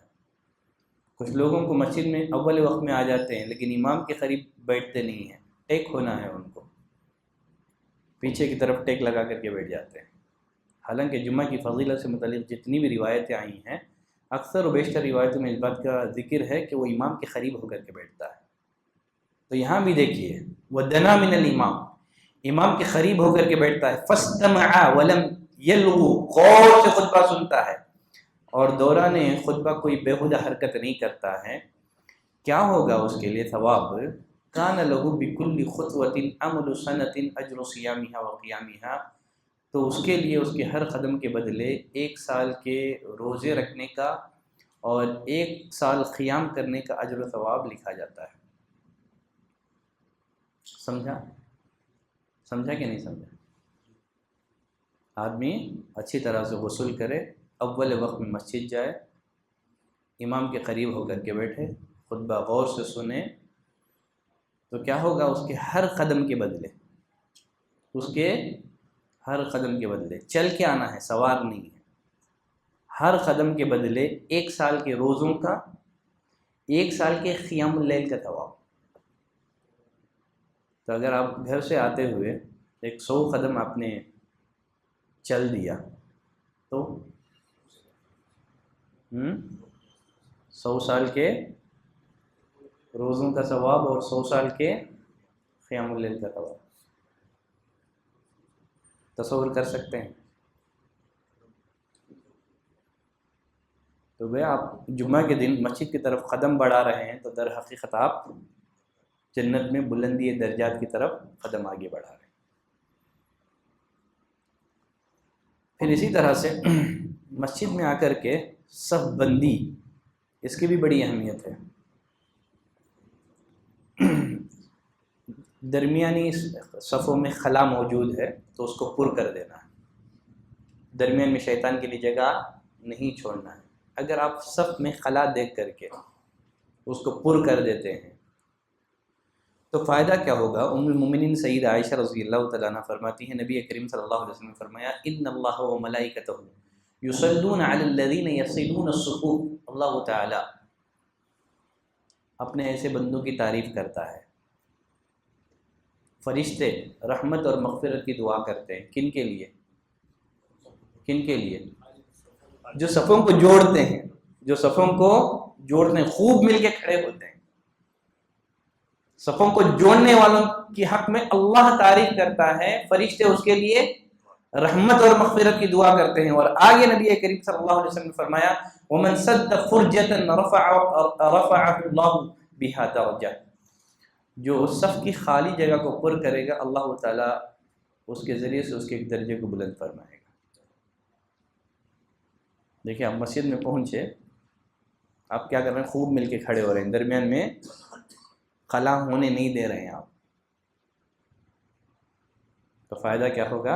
کچھ لوگوں کو مسجد میں اول وقت میں آ جاتے ہیں لیکن امام کے قریب بیٹھتے نہیں ہیں، ٹیک ہونا ہے ان کو، پیچھے کی طرف ٹیک لگا کر کے بیٹھ جاتے ہیں۔ حالانکہ جمعہ کی فضیلت سے متعلق جتنی بھی روایتیں آئی ہیں اکثر و بیشتر روایتوں میں اس بات کا ذکر ہے کہ وہ امام کے قریب ہو کر کے بیٹھتا ہے۔ تو یہاں بھی دیکھیے وَدَنَا مِنَ الْإِمَامِ، امام کے قریب ہو کر کے بیٹھتا ہے، فَاسْتَمَعَ وَلَمْ يَلْغُ، غور سے خطبہ سنتا ہے اور دوران خطبہ کوئی بیہودہ حرکت نہیں کرتا ہے، کیا ہوگا اس کے لیے ثواب؟ كَانَ لَهُ بِكُلِّ خُطْوَةٍ عَمْلُ سَنَةٍ أَجْرُ صِيَامِهَا وَقِيَامِهَا، تو اس کے لیے اس کے ہر قدم کے بدلے 1 سال کے روزے رکھنے کا اور 1 سال قیام کرنے کا اجر و ثواب لکھا جاتا ہے۔ سمجھا کہ نہیں سمجھا؟ آدمی اچھی طرح سے غسل کرے، اول وقت میں مسجد جائے، امام کے قریب ہو کر کے بیٹھے، خطبہ غور سے سنے، تو کیا ہوگا؟ اس کے ہر قدم کے بدلے، اس کے ہر قدم کے بدلے، چل کے آنا ہے، سوار نہیں ہے، ہر قدم کے بدلے 1 سال کے روزوں کا، 1 سال کے قیام اللیل کا ثواب۔ تو اگر آپ گھر سے آتے ہوئے 100 قدم آپ نے چل دیا تو 100 سال کے روزوں کا ثواب اور 100 سال کے قیام اللیل کا ثواب، تصور کر سکتے ہیں؟ تو وہ آپ جمعہ کے دن مسجد کی طرف قدم بڑھا رہے ہیں تو در حقیقت آپ جنت میں بلندی درجات کی طرف قدم آگے بڑھا رہے ہیں۔ پھر اسی طرح سے مسجد میں آ کر کے صف بندی، اس کی بھی بڑی اہمیت ہے۔ درمیانی صفوں میں خلا موجود ہے تو اس کو پر کر دینا ہے، درمیان میں شیطان کے لیے جگہ نہیں چھوڑنا ہے۔ اگر آپ صف میں خلا دیکھ کر کے اس کو پر کر دیتے ہیں تو فائدہ کیا ہوگا؟ ام المومنین سیدہ عائشہ رضی اللہ تعالیٰ عنہ فرماتی ہیں نبی کریم صلی اللہ علیہ وسلم نے فرمایا ان اللہ و ملائکتہ یصلون علی الذین یصلون الصفوف، اللہ تعالیٰ اپنے ایسے بندوں کی تعریف کرتا ہے، فرشتے رحمت اور مغفرت کی دعا کرتے ہیں، کن کے لیے؟ کن کے لیے؟ جو صفوں کو جوڑتے ہیں، جو صفوں کو جوڑتے ہیں، خوب مل کے کھڑے ہوتے ہیں۔ صفوں کو جوڑنے والوں کی حق میں اللہ تعریف کرتا ہے، فرشتے اس کے لیے رحمت اور مغفرت کی دعا کرتے ہیں۔ اور آگے نبی کریم صلی اللہ علیہ وسلم نے فرمایا وَمَن سَدَّ فُرْجَةً رَفَعَهُ اللَّهُ بِهَا دَرَجَةً، جو اس صف کی خالی جگہ کو پر کرے گا اللہ تعالیٰ اس کے ذریعے سے اس کے ایک درجے کو بلند فرمائے گا۔ دیکھیں آپ مسجد میں پہنچے، آپ کیا کر رہے ہیں؟ خوب مل کے کھڑے ہو رہے ہیں، درمیان میں خلا ہونے نہیں دے رہے ہیں آپ، تو فائدہ کیا ہوگا؟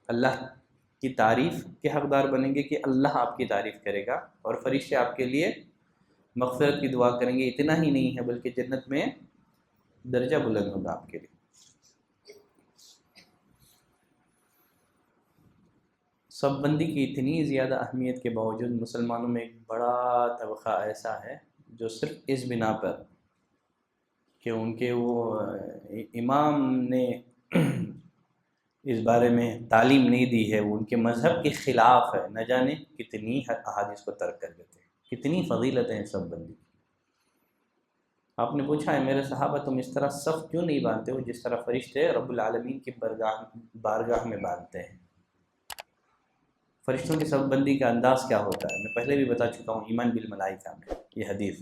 اللہ کی تعریف کے حقدار بنیں گے کہ اللہ آپ کی تعریف کرے گا، اور فرشتے آپ کے لیے مغفرت کی دعا کریں گے۔ اتنا ہی نہیں ہے بلکہ جنت میں درجہ بلند ہوگا آپ کے لیے۔ صف بندی کی اتنی زیادہ اہمیت کے باوجود مسلمانوں میں ایک بڑا طبقہ ایسا ہے جو صرف اس بنا پر کہ ان کے وہ امام نے اس بارے میں تعلیم نہیں دی ہے، وہ ان کے مذہب کے خلاف ہے، نہ جانے کتنی احادیث کو ترک کر دیتے ہیں، کتنی فضیلتیں ہیں صف بندی۔ آپ نے پوچھا ہے میرے صحابہ تم اس طرح صف کیوں نہیں باندھتے ہو جس طرح فرشتے رب العالمین کی بارگاہ میں باندھتے ہیں؟ فرشتوں کی صف بندی کا انداز کیا ہوتا ہے میں پہلے بھی بتا چکا ہوں، ایمان بالملائکہ میں یہ حدیث۔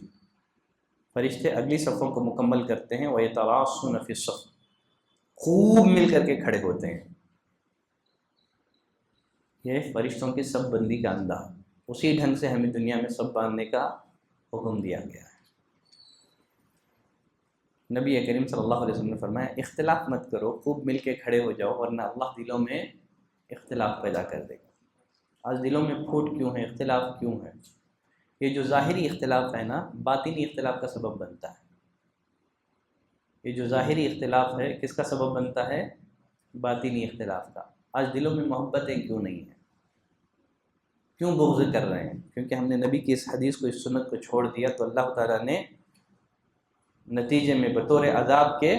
فرشتے اگلی صفوں کو مکمل کرتے ہیں وَيَتَرَاصُونَ فِي الصَّفِّ، خوب مل کر کے کھڑے ہوتے ہیں۔ یہ فرشتوں کی صف بندی کا انداز، اسی ڈھنگ سے ہمیں دنیا میں صف باندھنے کا حکم دیا گیا ہے۔ نبی کریم صلی اللہ علیہ وسلم نے فرمایا اختلاف مت کرو، خوب مل کے کھڑے ہو جاؤ ورنہ اللہ دلوں میں اختلاف پیدا کر دے گا۔ آج دلوں میں پھوٹ کیوں ہے، اختلاف کیوں ہے؟ یہ جو ظاہری اختلاف ہے نا، باطنی اختلاف کا سبب بنتا ہے۔ یہ جو ظاہری اختلاف ہے کس کا سبب بنتا ہے؟ باطنی اختلاف کا۔ آج دلوں میں محبتیں کیوں نہیں ہیں؟ کیوں بغض کر رہے ہیں؟ کیونکہ ہم نے نبی کی اس حدیث کو، اس سنت کو چھوڑ دیا، تو اللہ تعالیٰ نے نتیجے میں بطور عذاب کے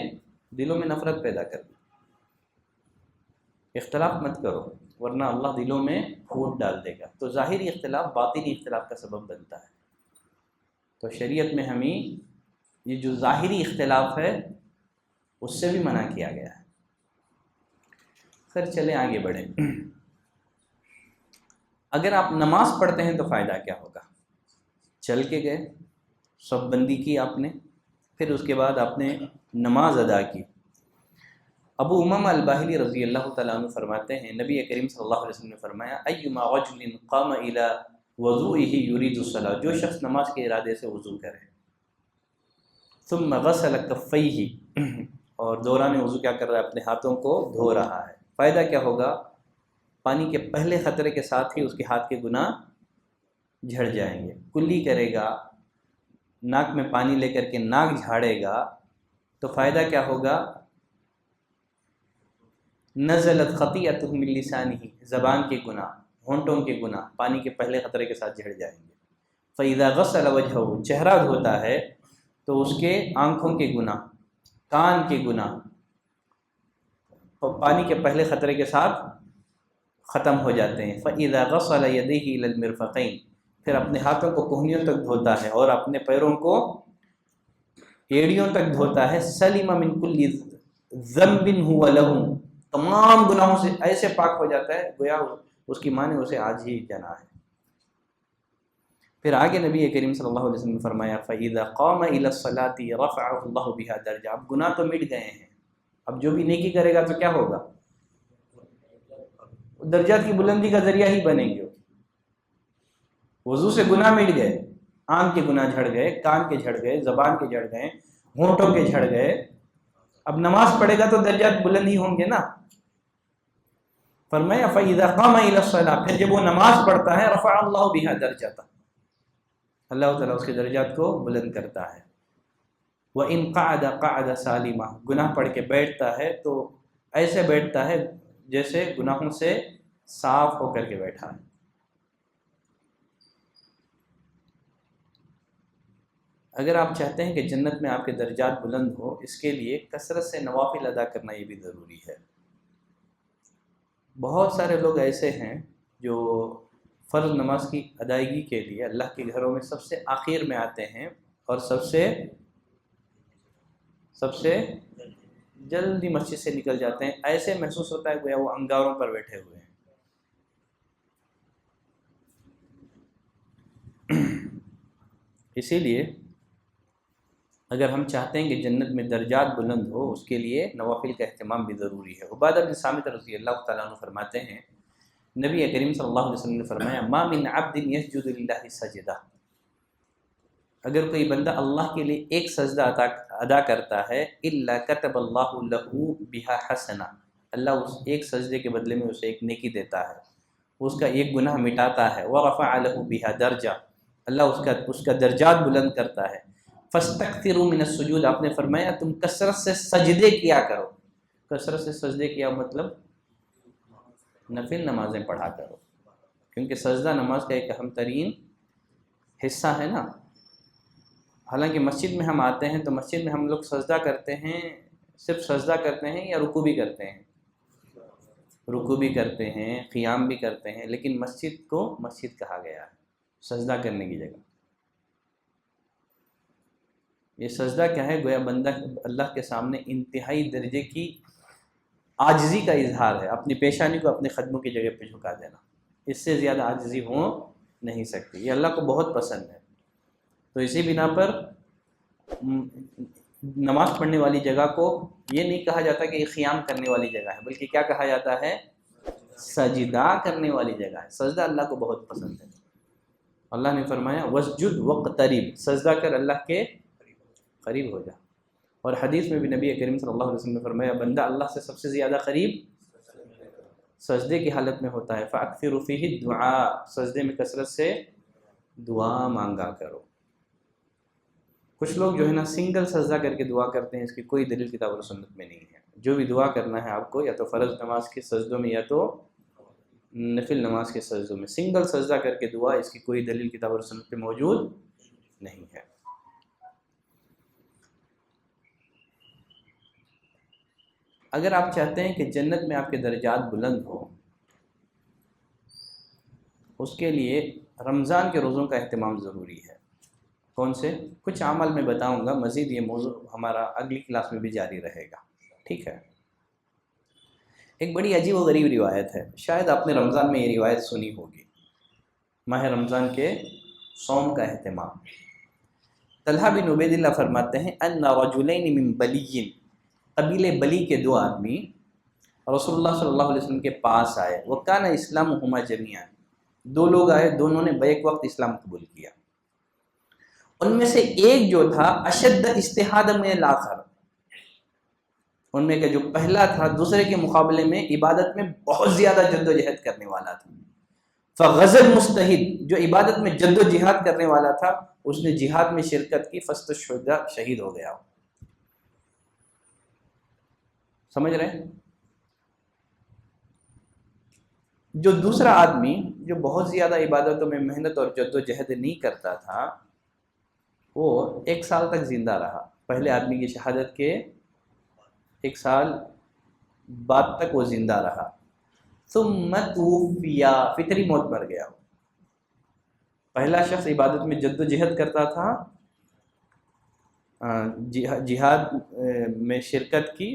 دلوں میں نفرت پیدا کر دی۔ اختلاف مت کرو ورنہ اللہ دلوں میں پھوٹ ڈال دے گا۔ تو ظاہری اختلاف باطنی اختلاف کا سبب بنتا ہے۔ تو شریعت میں ہمیں یہ جو ظاہری اختلاف ہے اس سے بھی منع کیا گیا ہے۔ خیر چلیں آگے بڑھیں۔ اگر آپ نماز پڑھتے ہیں تو فائدہ کیا ہوگا؟ چل کے گئے، صف بندی کی آپ نے، پھر اس کے بعد آپ نے نماز ادا کی۔ ابو امامہ الباہلی رضی اللہ تعالیٰ عنہ فرماتے ہیں نبی کریم صلی اللہ علیہ وسلم نے فرمایا ایما رجل قام الى وضوئه يريد الصلاة، جو شخص نماز کے ارادے سے وضو کرے، ثم غسل کفیہ، اور دوران وضو کیا کر رہا ہے؟ اپنے ہاتھوں کو دھو رہا ہے۔ فائدہ کیا ہوگا؟ پانی کے پہلے خطرے کے ساتھ ہی اس کے ہاتھ کے گناہ جھڑ جائیں گے۔ کلی کرے گا، ناک میں پانی لے کر کے ناک جھاڑے گا تو فائدہ کیا ہوگا؟ نزلت خطیئتہ من لسانہ، زبان کے گناہ، ہونٹوں کے گناہ پانی کے پہلے خطرے کے ساتھ جھڑ جائیں گے۔ فَإِذَا غَسَلَ وَجْهَهُ، چہرہ دھوتا ہے تو اس کے آنکھوں کے گناہ، کان کے گناہ پانی کے پہلے خطرے کے ساتھ ختم ہو جاتے ہیں۔ فَإِذَا غَسَلَ يَدَيْهِ إِلَى الْمِرْفَقَيْنِ، پھر اپنے ہاتھوں کو کہنیوں تک دھوتا ہے اور اپنے پیروں کو ایڑیوں تک دھوتا ہے۔ سلم من کل ذنب هو له، تمام گناہوں سے ایسے پاک ہو جاتا ہے گویا اس کی ماں نے اسے آج ہی جنا ہے۔ پھر آگے نبی کریم صلی اللہ علیہ وسلم نے فرمایا فَإِذَا قَامَ إِلَى الصَّلَاةِ رَفَعَهُ اللَّهُ بِهَا دَرْجَةً، اب گناہ تو مٹ گئے ہیں، اب جو بھی نیکی کرے گا تو کیا ہوگا؟ درجات کی بلندی کا ذریعہ ہی بنیں گے۔ وضو سے گناہ مٹ گئے، آنکھ کے گناہ جھڑ گئے، کان کے جھڑ گئے، زبان کے جھڑ گئے، ہونٹوں کے جھڑ گئے، اب نماز پڑھے گا تو درجات بلند ہی ہوں گے نا۔ فرمایا فَإِذَا قَامَ إِلَى الصَّلَاةِ، پھر جب وہ نماز پڑھتا ہے رفع اللہ بها درجات، اللہ تعالیٰ اس کے درجات کو بلند کرتا ہے۔ وَإِنْ قَعَدَ قَعَدَ سَالِمًا، گناہ پڑھ کے بیٹھتا ہے تو ایسے بیٹھتا ہے جیسے گناہوں سے صاف ہو کر کے بیٹھا ہے۔ اگر آپ چاہتے ہیں کہ جنت میں آپ کے درجات بلند ہو، اس کے لیے کثرت سے نوافل ادا کرنا یہ بھی ضروری ہے۔ بہت سارے لوگ ایسے ہیں جو فرض نماز کی ادائیگی کے لیے اللہ کے گھروں میں سب سے آخر میں آتے ہیں اور سب سے سب سے جلدی مسجد سے نکل جاتے ہیں، ایسے محسوس ہوتا ہے گویا وہ انگاروں پر بیٹھے ہوئے ہیں۔ اسی لیے اگر ہم چاہتے ہیں کہ جنت میں درجات بلند ہو، اس کے لیے نوافل کا اہتمام بھی ضروری ہے۔ عبادہ بن صامت رضی اللہ تعالیٰ عنہ فرماتے ہیں، نبی کریم صلی اللہ علیہ وسلم نے فرمایا، ما من عبد یسجد للہ سجدہ، اگر کوئی بندہ اللہ کے لیے ایک سجدہ ادا کرتا ہے، الا کتب اللہ لہ بہا حسنہ، اللہ اس ایک سجدے کے بدلے میں اسے ایک نیکی دیتا ہے، اس کا ایک گناہ مٹاتا ہے، ورفع لہ بہا درجہ، اللہ اس کا درجات بلند کرتا ہے۔ فاستکثروا من السجود، آپ نے فرمایا تم کثرت سے سجدے کیا کرو۔ کثرت سے سجدے کیا مطلب نفل نمازیں پڑھا کرو، کیونکہ سجدہ نماز کا ایک اہم ترین حصہ ہے نا۔ حالانکہ مسجد میں ہم آتے ہیں تو مسجد میں ہم لوگ سجدہ کرتے ہیں، صرف سجدہ کرتے ہیں یا رکوع بھی کرتے ہیں؟ رکوع بھی کرتے ہیں، قیام بھی کرتے ہیں، لیکن مسجد کو مسجد کہا گیا ہے سجدہ کرنے کی جگہ۔ یہ سجدہ کیا ہے؟ گویا بندہ اللہ کے سامنے انتہائی درجے کی عاجزی کا اظہار ہے، اپنی پیشانی کو اپنے قدموں کی جگہ پہ جھکا دینا، اس سے زیادہ عاجزی ہو نہیں سکتی۔ یہ اللہ کو بہت پسند ہے، تو اسی بنا پر نماز پڑھنے والی جگہ کو یہ نہیں کہا جاتا کہ یہ قیام کرنے والی جگہ ہے، بلکہ کیا کہا جاتا ہے؟ سجدہ کرنے والی جگہ ہے۔ سجدہ اللہ کو بہت پسند ہے۔ اللہ نے فرمایا واسجد واقترب، سجدہ کر اللہ کے قریب ہو جا۔ اور حدیث میں بھی نبی کریم صلی اللہ علیہ وسلم نے فرمایا بندہ اللہ سے سب سے زیادہ قریب سجدے کی حالت میں ہوتا ہے۔ فاکثروا فیہ الدعاء، سجدے میں کثرت سے دعا مانگا کرو۔ کچھ لوگ جو ہے نا سنگل سجدہ کر کے دعا کرتے ہیں، اس کی کوئی دلیل کتاب اور سنت میں نہیں ہے۔ جو بھی دعا کرنا ہے آپ کو یا تو فرض نماز کے سجدوں میں یا تو نفل نماز کے سجدوں میں سنگل سجدہ کر کے دعا، اس کی کوئی دلیل کتاب اور سنت میں موجود نہیں ہے۔ اگر آپ چاہتے ہیں کہ جنت میں آپ کے درجات بلند ہوں، اس کے لیے رمضان کے روزوں کا اہتمام ضروری ہے۔ کون سے؟ کچھ عمل میں بتاؤں گا، مزید یہ موضوع ہمارا اگلی کلاس میں بھی جاری رہے گا، ٹھیک ہے؟ ایک بڑی عجیب و غریب روایت ہے، شاید آپ نے رمضان میں یہ روایت سنی ہوگی، ماہ رمضان کے صوم کا اہتمام۔ طلحہ بن عبید اللہ فرماتے ہیں ان رجلین من بلی، قبیلے بلی کے دو آدمی رسول اللہ صلی اللہ علیہ وسلم کے پاس آئے، وکان اسلامہما جمیعا، دو لوگ آئے، دونوں نے بیک وقت اسلام قبول کیا۔ ان میں سے ایک جو تھا اشد اجتہاد من الاخر، ان میں کہ جو پہلا تھا دوسرے کے مقابلے میں عبادت میں بہت زیادہ جد و جہد کرنے والا تھا۔ فغزل مستحد، جو عبادت میں جد و جہاد کرنے والا تھا، اس نے جہاد میں شرکت کی، فاستشہد، شہید ہو گیا۔ سمجھ رہے ہیں؟ جو دوسرا آدمی جو بہت زیادہ عبادتوں میں محنت اور جد و جہد نہیں کرتا تھا، وہ 1 سال تک زندہ رہا، پہلے آدمی کی شہادت کے 1 سال بعد تک وہ زندہ رہا۔ ثم توفی، فطری موت مر گیا۔ پہلا شخص عبادت میں جد و جہد کرتا تھا، جہاد میں شرکت کی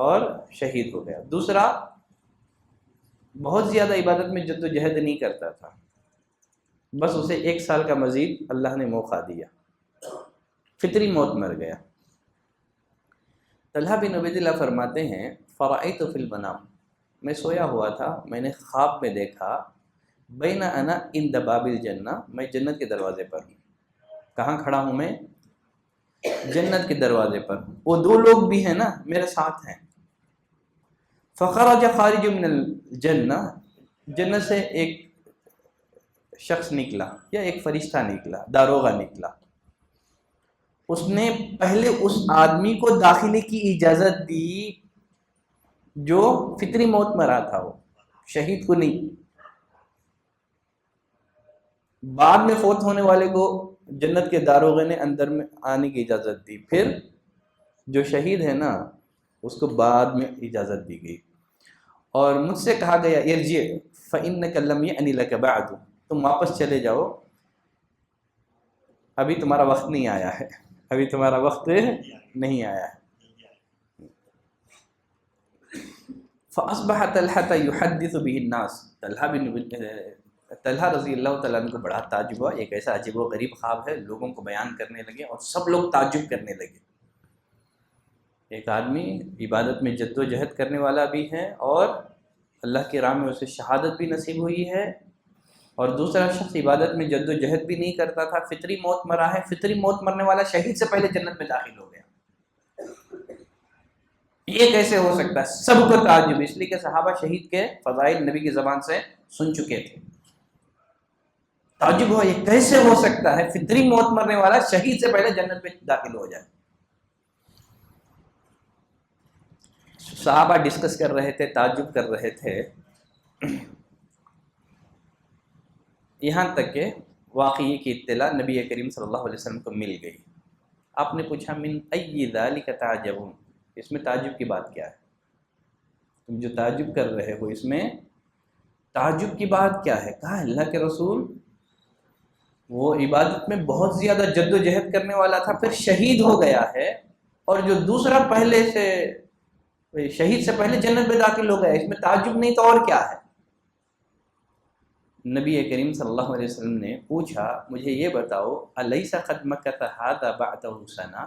اور شہید ہو گیا۔ دوسرا بہت زیادہ عبادت میں جد و جہد نہیں کرتا تھا، بس اسے 1 سال کا مزید اللہ نے موقع دیا، فطری موت مر گیا۔ طلحہ بن عبید اللہ فرماتے ہیں فرأیت فی المنام، میں سویا ہوا تھا، میں نے خواب میں دیکھا، بین انا عند باب الجنہ، میں جنت کے دروازے پر ہوں۔ کہاں کھڑا ہوں میں؟ جنت کے دروازے پر۔ وہ دو لوگ بھی ہیں نا میرے ساتھ ہیں۔ فخرج خارج من الجنہ، جنت سے ایک شخص نکلا یا ایک فرشتہ نکلا، داروغہ نکلا، اس نے پہلے اس آدمی کو داخلے کی اجازت دی جو فطری موت مرا تھا، وہ شہید کو نہیں۔ بعد میں فوت ہونے والے کو جنت کے داروغے نے اندر میں آنے کی اجازت دی، پھر جو شہید ہے نا اس کو بعد میں اجازت دی گئی، اور مجھ سے کہا گیا ارجع فإنک لم یأن لک بعد، تم واپس چلے جاؤ، ابھی تمہارا وقت نہیں آیا ہے، ابھی تمہارا وقت نہیں آیا ہے۔ فَأَصْبَحَ طَلْحَةَ يُحَدِّثُ بِهِ النَّاسِ، طلحہ رضی اللہ تعالیٰ عنہ کو بڑا تعجب ہوا، ایک ایسا عجیب و غریب خواب ہے، لوگوں کو بیان کرنے لگے اور سب لوگ تعجب کرنے لگے۔ ایک آدمی عبادت میں جد و جہد کرنے والا بھی ہے اور اللہ کی راہ میں اسے شہادت بھی نصیب ہوئی ہے، اور دوسرا شخص عبادت میں جد و جہد بھی نہیں کرتا تھا، فطری موت مرا ہے، فطری موت مرنے والا شہید سے پہلے جنت میں داخل ہو گیا۔ یہ کیسے ہو سکتا ہے؟ سب کو تعجب، اس لیے کہ صحابہ شہید کے فضائل نبی کی زبان سے سن چکے تھے۔ تعجب ہوا یہ کیسے ہو سکتا ہے فطری موت مرنے والا شہید سے پہلے جنت میں داخل ہو جائے۔ صحابہ ڈسکس کر رہے تھے، تعجب کر رہے تھے، یہاں تک کہ واقعی کی اطلاع نبی کریم صلی اللہ علیہ وسلم کو مل گئی۔ آپ نے پوچھا من ای ذالک تعجبون، اس میں تعجب کی بات کیا ہے؟ تم جو تعجب کر رہے ہو اس میں تعجب کی بات کیا ہے؟ کہا اللہ کے رسول وہ عبادت میں بہت زیادہ جد و جہد کرنے والا تھا، پھر شہید ہو گیا ہے، اور جو دوسرا پہلے سے شہید سے پہلے جنت میں داخل ہو گیا، اس میں تعجب نہیں تو اور کیا ہے؟ نبی کریم صلی اللہ علیہ وسلم نے پوچھا مجھے یہ بتاؤ الیس قد مکث ھذا بعدہ سنہ،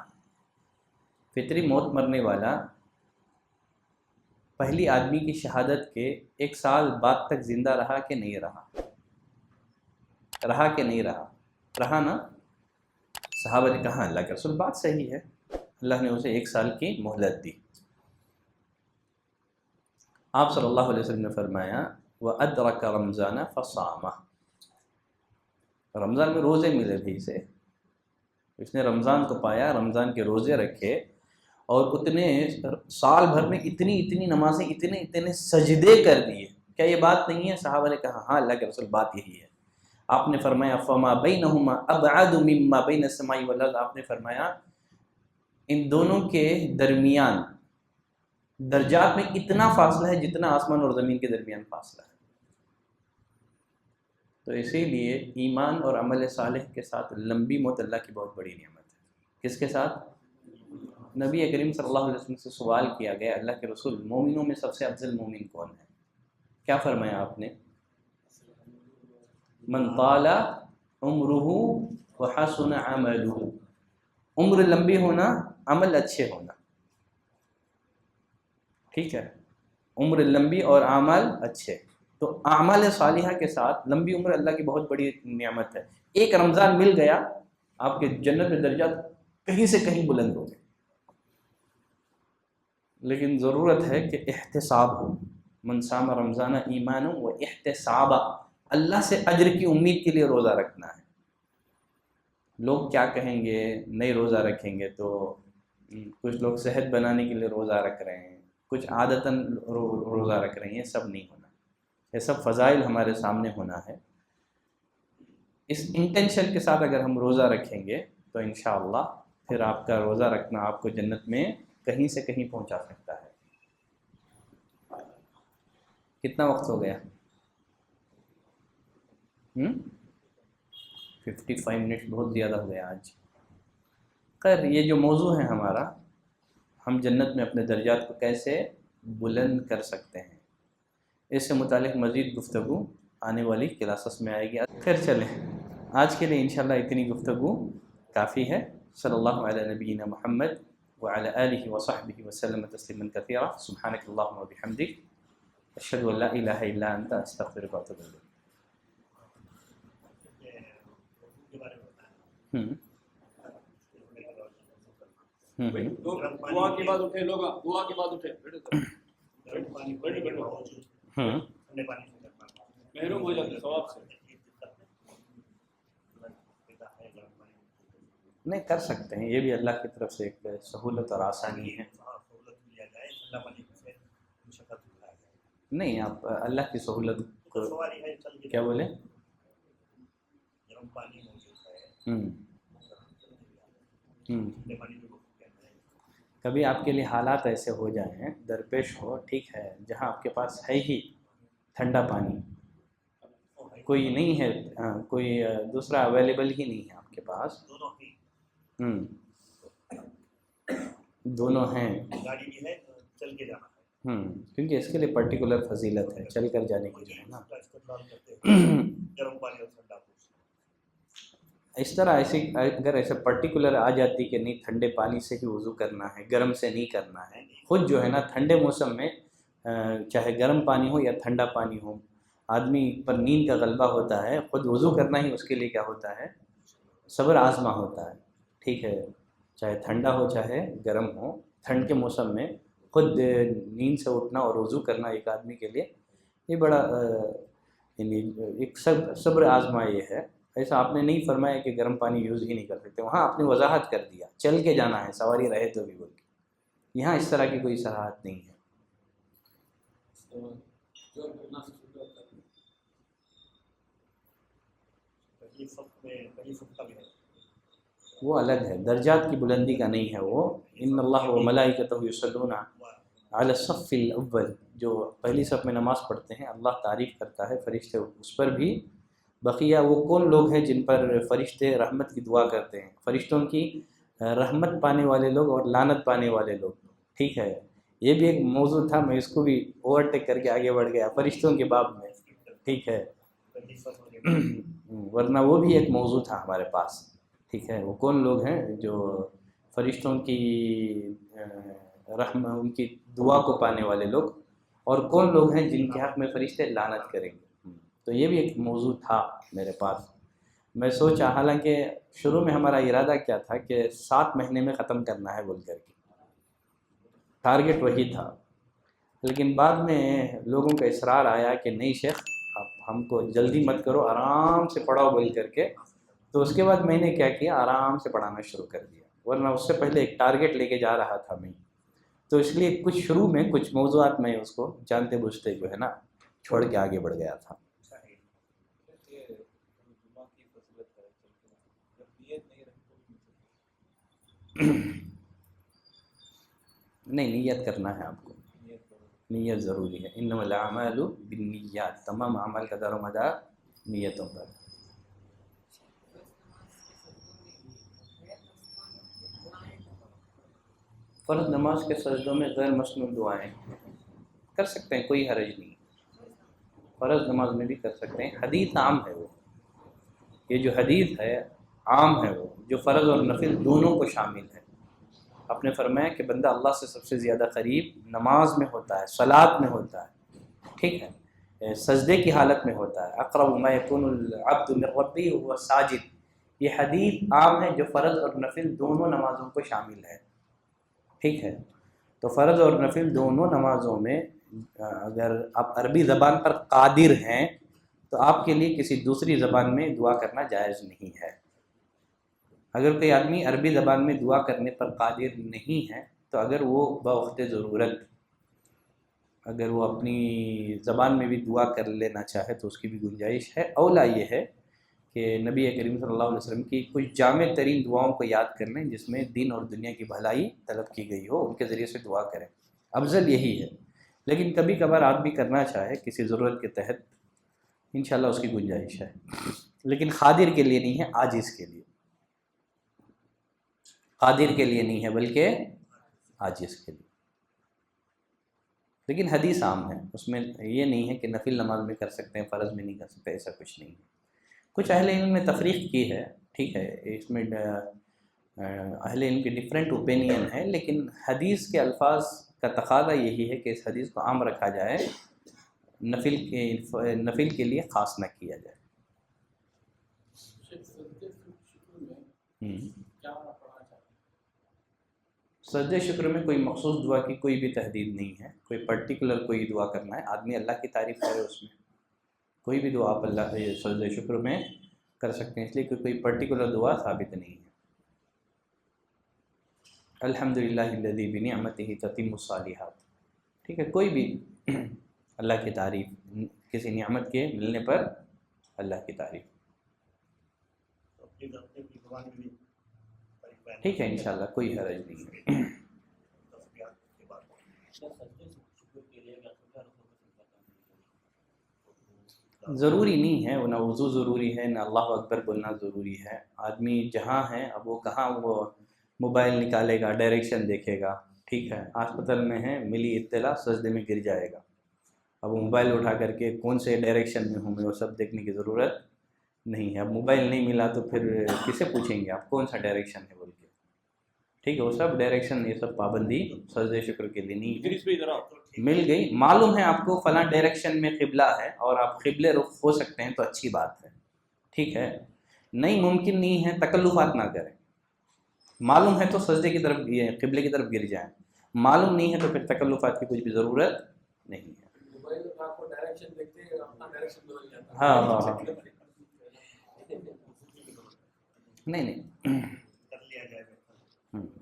فطری موت مرنے والا پہلی آدمی کی شہادت کے 1 سال بعد تک زندہ رہا کہ نہیں رہا؟ رہا کہ نہیں رہا؟ رہا نا؟ صحابہ نے کہا اللہ کے رسول بات صحیح ہے، اللہ نے اسے 1 سال کی مہلت دی۔ آپ صلی اللہ علیہ وسلم نے فرمایا وَأَدْرَكَ رَمْضَانَ فَصَامَ، رمضان میں روزے ملے تھے اسے، اس نے رمضان کو پایا، رمضان کے روزے رکھے، اور اتنے سال بھر میں اتنی نمازیں، اتنے سجدے کر دیے۔ کیا یہ بات نہیں ہے؟ صحابہ نے کہا ہاں اللہ کے رسول بات یہی ہے۔ آپ نے فرمایا فما بینہما ابعد مما بین السماء والارض، آپ نے فرمایا ان دونوں کے درمیان درجات میں اتنا فاصلہ ہے جتنا آسمان اور زمین کے درمیان فاصلہ ہے۔ تو اسی لیے ایمان اور عمل صالح کے ساتھ لمبی موت اللہ کی بہت بڑی نعمت ہے۔ کس کے ساتھ؟ نبی کریم صلی اللہ علیہ وسلم سے سوال کیا گیا اللہ کے رسول مومنوں میں سب سے افضل مومن کون ہے؟ کیا فرمایا آپ نے؟ من طال عمرہ وحسن عملہ، عمر لمبی ہونا، عمل اچھے ہونا، ٹھیک ہے، عمر لمبی اور اعمال اچھے، تو اعمال صالحہ کے ساتھ لمبی عمر اللہ کی بہت بڑی نعمت ہے۔ ایک رمضان مل گیا آپ کے جنت میں درجات کہیں سے کہیں بلند ہو گئے، لیکن ضرورت ہے کہ احتساب ہو۔ من صام رمضان ایمان و احتساب، اللہ سے اجر کی امید کے لیے روزہ رکھنا ہے۔ لوگ کیا کہیں گے نہیں روزہ رکھیں گے تو، کچھ لوگ صحت بنانے کے لیے روزہ رکھ رہے ہیں، کچھ عادتاً روزہ رکھ رہے ہیں، یہ سب نہیں ہونا، یہ سب فضائل ہمارے سامنے ہونا ہے۔ اس انٹینشن کے ساتھ اگر ہم روزہ رکھیں گے تو انشاءاللہ پھر آپ کا روزہ رکھنا آپ کو جنت میں کہیں سے کہیں پہنچا سکتا ہے۔ کتنا وقت ہو گیا؟ 55 منٹ، بہت زیادہ ہو گیا آج۔ خیر یہ جو موضوع ہے ہمارا، ہم جنت میں اپنے درجات کو کیسے بلند کر سکتے ہیں، اس سے متعلق مزید گفتگو آنے والی کلاسز میں آئے گی۔ خیر چلیں آج کے لیے انشاءاللہ اتنی گفتگو کافی ہے۔ صلی اللہ علی نبینا محمد وعلی آلہ وصحبہ وسلم تسلیما کثیرا، سبحانک اللہم وبحمدک، اشہد ان لا الہ الا انت، استغفرک واتوب الیک۔ دعا کے بعد اٹھے لوگ، دعا کے بعد اٹھے محروم ہو جاتے ثواب سے۔ نہیں کر سکتے ہیں، یہ بھی اللہ کی طرف سے ایک سہولت اور آسانی ہے۔ نہیں آپ اللہ کی سہولت کو کیا بولے؟ کبھی آپ کے لیے حالات ایسے ہو جائیں، درپیش ہو، ٹھیک ہے، جہاں آپ کے پاس ہے ہی ٹھنڈا پانی، کوئی نہیں ہے، کوئی دوسرا اویلیبل ہی نہیں ہے آپ کے پاس، دونوں ہیں، گاڑی بھی ہے چل کے جانا کیونکہ اس کے لیے پرٹیکولر فضیلت ہے چل کر جانے کی جو ہے نا. گرم پانی اور ٹھنڈا پانی. اس طرح ایسے اگر ایسا پرٹیکولر آ جاتی کہ نہیں ٹھنڈے پانی سے ہی وضو کرنا ہے گرم سے نہیں کرنا ہے، خود جو ہے نا ٹھنڈے موسم میں چاہے گرم پانی ہو یا ٹھنڈا پانی ہو، آدمی پر نیند کا غلبہ ہوتا ہے، خود وضو کرنا ہی اس کے لیے کیا ہوتا ہے، صبر آزما ہوتا ہے. ٹھیک ہے، چاہے ٹھنڈا ہو چاہے گرم ہو، ٹھنڈ کے موسم میں خود نیند سے اٹھنا اور وضو کرنا ایک آدمی کے لیے یہ بڑا یعنی ایک صبر آزما یہ ہے. ایسا آپ نے نہیں فرمایا کہ گرم پانی یوز ہی نہیں کر سکتے، وہاں آپ نے وضاحت کر دیا چل کے جانا ہے سواری رہے تو بھی بول کے. یہاں اس طرح کی کوئی صراحت نہیں ہے. وہ الگ ہے، درجات کی بلندی کا نہیں ہے وہ. ان اللہ و ملائکتہ یصلون علی الصف الاول، جو پہلی صف میں نماز پڑھتے ہیں اللہ تعریف کرتا ہے، فرشتے اس پر بھی. بقیہ وہ کون لوگ ہیں جن پر فرشتے رحمت کی دعا کرتے ہیں؟ فرشتوں کی رحمت پانے والے لوگ اور لعنت پانے والے لوگ. ٹھیک ہے، یہ بھی ایک موضوع تھا، میں اس کو بھی اوورٹیک کر کے آگے بڑھ گیا فرشتوں کے باب میں. ٹھیک ہے، ورنہ وہ بھی ایک موضوع تھا ہمارے پاس. ٹھیک ہے، وہ کون لوگ ہیں جو فرشتوں کی ان کی دعا کو پانے والے لوگ، اور کون لوگ ہیں جن کے حق میں فرشتے لعنت کریں گے. تو یہ بھی ایک موضوع تھا میرے پاس. میں سوچا، حالانکہ شروع میں ہمارا ارادہ کیا تھا کہ 7 مہینے میں ختم کرنا ہے بول کر کے، ٹارگٹ وہی تھا. لیکن بعد میں لوگوں کا اصرار آیا کہ نہیں شیخ آپ ہم کو جلدی مت کرو، آرام سے پڑھاؤ بول کر کے. تو اس کے بعد میں نے کیا کیا، آرام سے پڑھانا شروع کر دیا، ورنہ اس سے پہلے ایک ٹارگٹ لے کے جا رہا تھا میں. تو اس لیے کچھ شروع میں کچھ موضوعات میں اس کو جانتے بوجھتے جو ہے نا چھوڑ کے آگے بڑھ گیا تھا. نہیں، نیت کرنا ہے آپ کو، نیت ضروری ہے. انما الاعمال بالنیات، تمام اعمال کا دار و مدار نیتوں پر. فرض نماز کے سجدوں میں غیر مسنون دعائیں کر سکتے ہیں، کوئی حرج نہیں. فرض نماز میں بھی کر سکتے ہیں، حدیث عام ہے. وہ یہ جو حدیث ہے عام ہے، وہ جو فرض اور نفل دونوں کو شامل ہے. آپ نے فرمایا کہ بندہ اللہ سے سب سے زیادہ قریب نماز میں ہوتا ہے، صلاۃ میں ہوتا ہے. ٹھیک ہے، سجدے کی حالت میں ہوتا ہے. اقرب ما یکون العبد من ربہ وهو ساجد، یہ حدیث عام ہے جو فرض اور نفل دونوں نمازوں کو شامل ہے. ٹھیک ہے، تو فرض اور نفل دونوں نمازوں میں اگر آپ عربی زبان پر قادر ہیں تو آپ کے لیے کسی دوسری زبان میں دعا کرنا جائز نہیں ہے. اگر کوئی آدمی عربی زبان میں دعا کرنے پر قادر نہیں ہے تو اگر وہ بوقت ضرورت اگر وہ اپنی زبان میں بھی دعا کر لینا چاہے تو اس کی بھی گنجائش ہے. اولا یہ ہے کہ نبی کریم صلی اللہ علیہ وسلم کی کچھ جامع ترین دعاؤں کو یاد کر لیں جس میں دین اور دنیا کی بھلائی طلب کی گئی ہو، ان کے ذریعے سے دعا کریں. افضل یہی ہے. لیکن کبھی کبھار آدمی کرنا چاہے کسی ضرورت کے تحت، انشاءاللہ اس کی گنجائش ہے، لیکن قادر کے لیے نہیں ہے، عاجز کے لیے. قادر کے لیے نہیں ہے بلکہ عاجز کے لیے. لیکن حدیث عام ہے، اس میں یہ نہیں ہے کہ نفل نماز میں کر سکتے ہیں فرض میں نہیں کر سکتے، ایسا کچھ نہیں ہے. کچھ اہل علم نے تفریق کی ہے، ٹھیک ہے، اس میں اہل علم کی ڈفرینٹ اوپینین ہے، لیکن حدیث کے الفاظ کا تقاضا یہی ہے کہ اس حدیث کو عام رکھا جائے، نفل کے لیے خاص نہ کیا جائے. سجدہ شکر میں کوئی مخصوص دعا کی کوئی بھی تحدید نہیں ہے، کوئی پرٹیکولر کوئی دعا کرنا ہے. آدمی اللہ کی تعریف کرے، اس میں کوئی بھی دعا آپ اللہ سجدہ شکر میں کر سکتے ہیں، اس لیے کہ کوئی پرٹیکولر دعا ثابت نہیں ہے. الحمدللہ الذی بنعمتہ تتم الصالحات. ٹھیک ہے، کوئی بھی اللہ کی تعریف، کسی نعمت کے ملنے پر اللہ کی تعریف. ٹھیک ہے، انشاءاللہ کوئی حرج نہیں ہے. ضروری نہیں ہے، نہ وضو ضروری ہے، نہ اللہ اکبر بولنا ضروری ہے. آدمی جہاں ہے اب وہ کہاں وہ موبائل نکالے گا، ڈائریکشن دیکھے گا. ٹھیک ہے، ہاسپٹل میں ہے، ملی اطلاع، سجدے میں گر جائے گا. اب موبائل اٹھا کر کے کون سے ڈائریکشن میں ہوں میں وہ سب دیکھنے کی ضرورت نہیں ہے. اب موبائل نہیں ملا تو پھر کسے پوچھیں گے آپ کون سا ڈائریکشن ہے بول کے. ٹھیک ہے، وہ سب ڈائریکشن یہ سب پابندی سجدے شکر کے لیے نہیں ہے. پھر اس پہ ادھر آؤ. مل گئی، معلوم ہے آپ کو فلاں ڈائریکشن میں قبلہ ہے اور آپ قبلے رخ ہو سکتے ہیں تو اچھی بات ہے. ٹھیک ہے، نہیں ممکن نہیں ہے، تکلفات نہ کریں. معلوم ہے تو سجدے کی طرف قبلے کی طرف گر جائیں، معلوم نہیں ہے تو پھر تکلفات کی کچھ بھی ضرورت نہیں ہے. ہاں ہاں ہاں نہیں نہیں کر لیا جائے گا.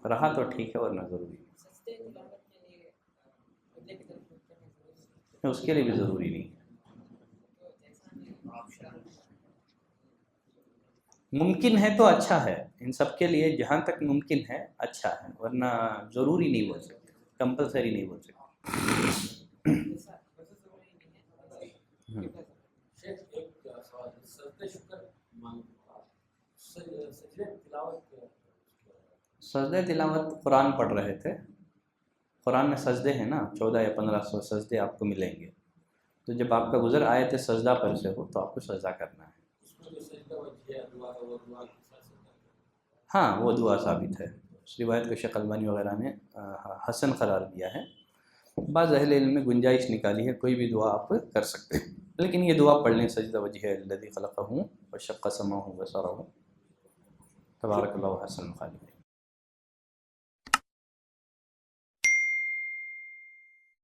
رہا تو ٹھیک ہے ورنہ ضروری ہے، اس کے لیے بھی ضروری نہیں ہے. ممکن ہے تو اچھا ہے، ان سب کے لیے جہاں تک ممکن ہے اچھا ہے، ورنہ ضروری نہیں بول سکتے، کمپلسری نہیں بول سکتے. سجدہ تلاوت قرآن پڑھ رہے تھے، قرآن میں سجدے ہیں نا 14 یا 1500 سجدے آپ کو ملیں گے. تو جب آپ کا گزر آیت سجدہ پر سے ہو تو آپ کو سجدہ کرنا ہے. ہاں وہ دعا ثابت ہے، اس روایت کو شیخ البانی وغیرہ نے حسن قرار دیا ہے. بعض اہل علم میں گنجائش نکالی ہے، کوئی بھی دعا آپ کر سکتے ہیں، لیکن یہ دعا پڑھ لیں سجدہ وجہ الذی خلقہ وشق سمعہ وبصرہ تبارک اللہ احسن الخالقین.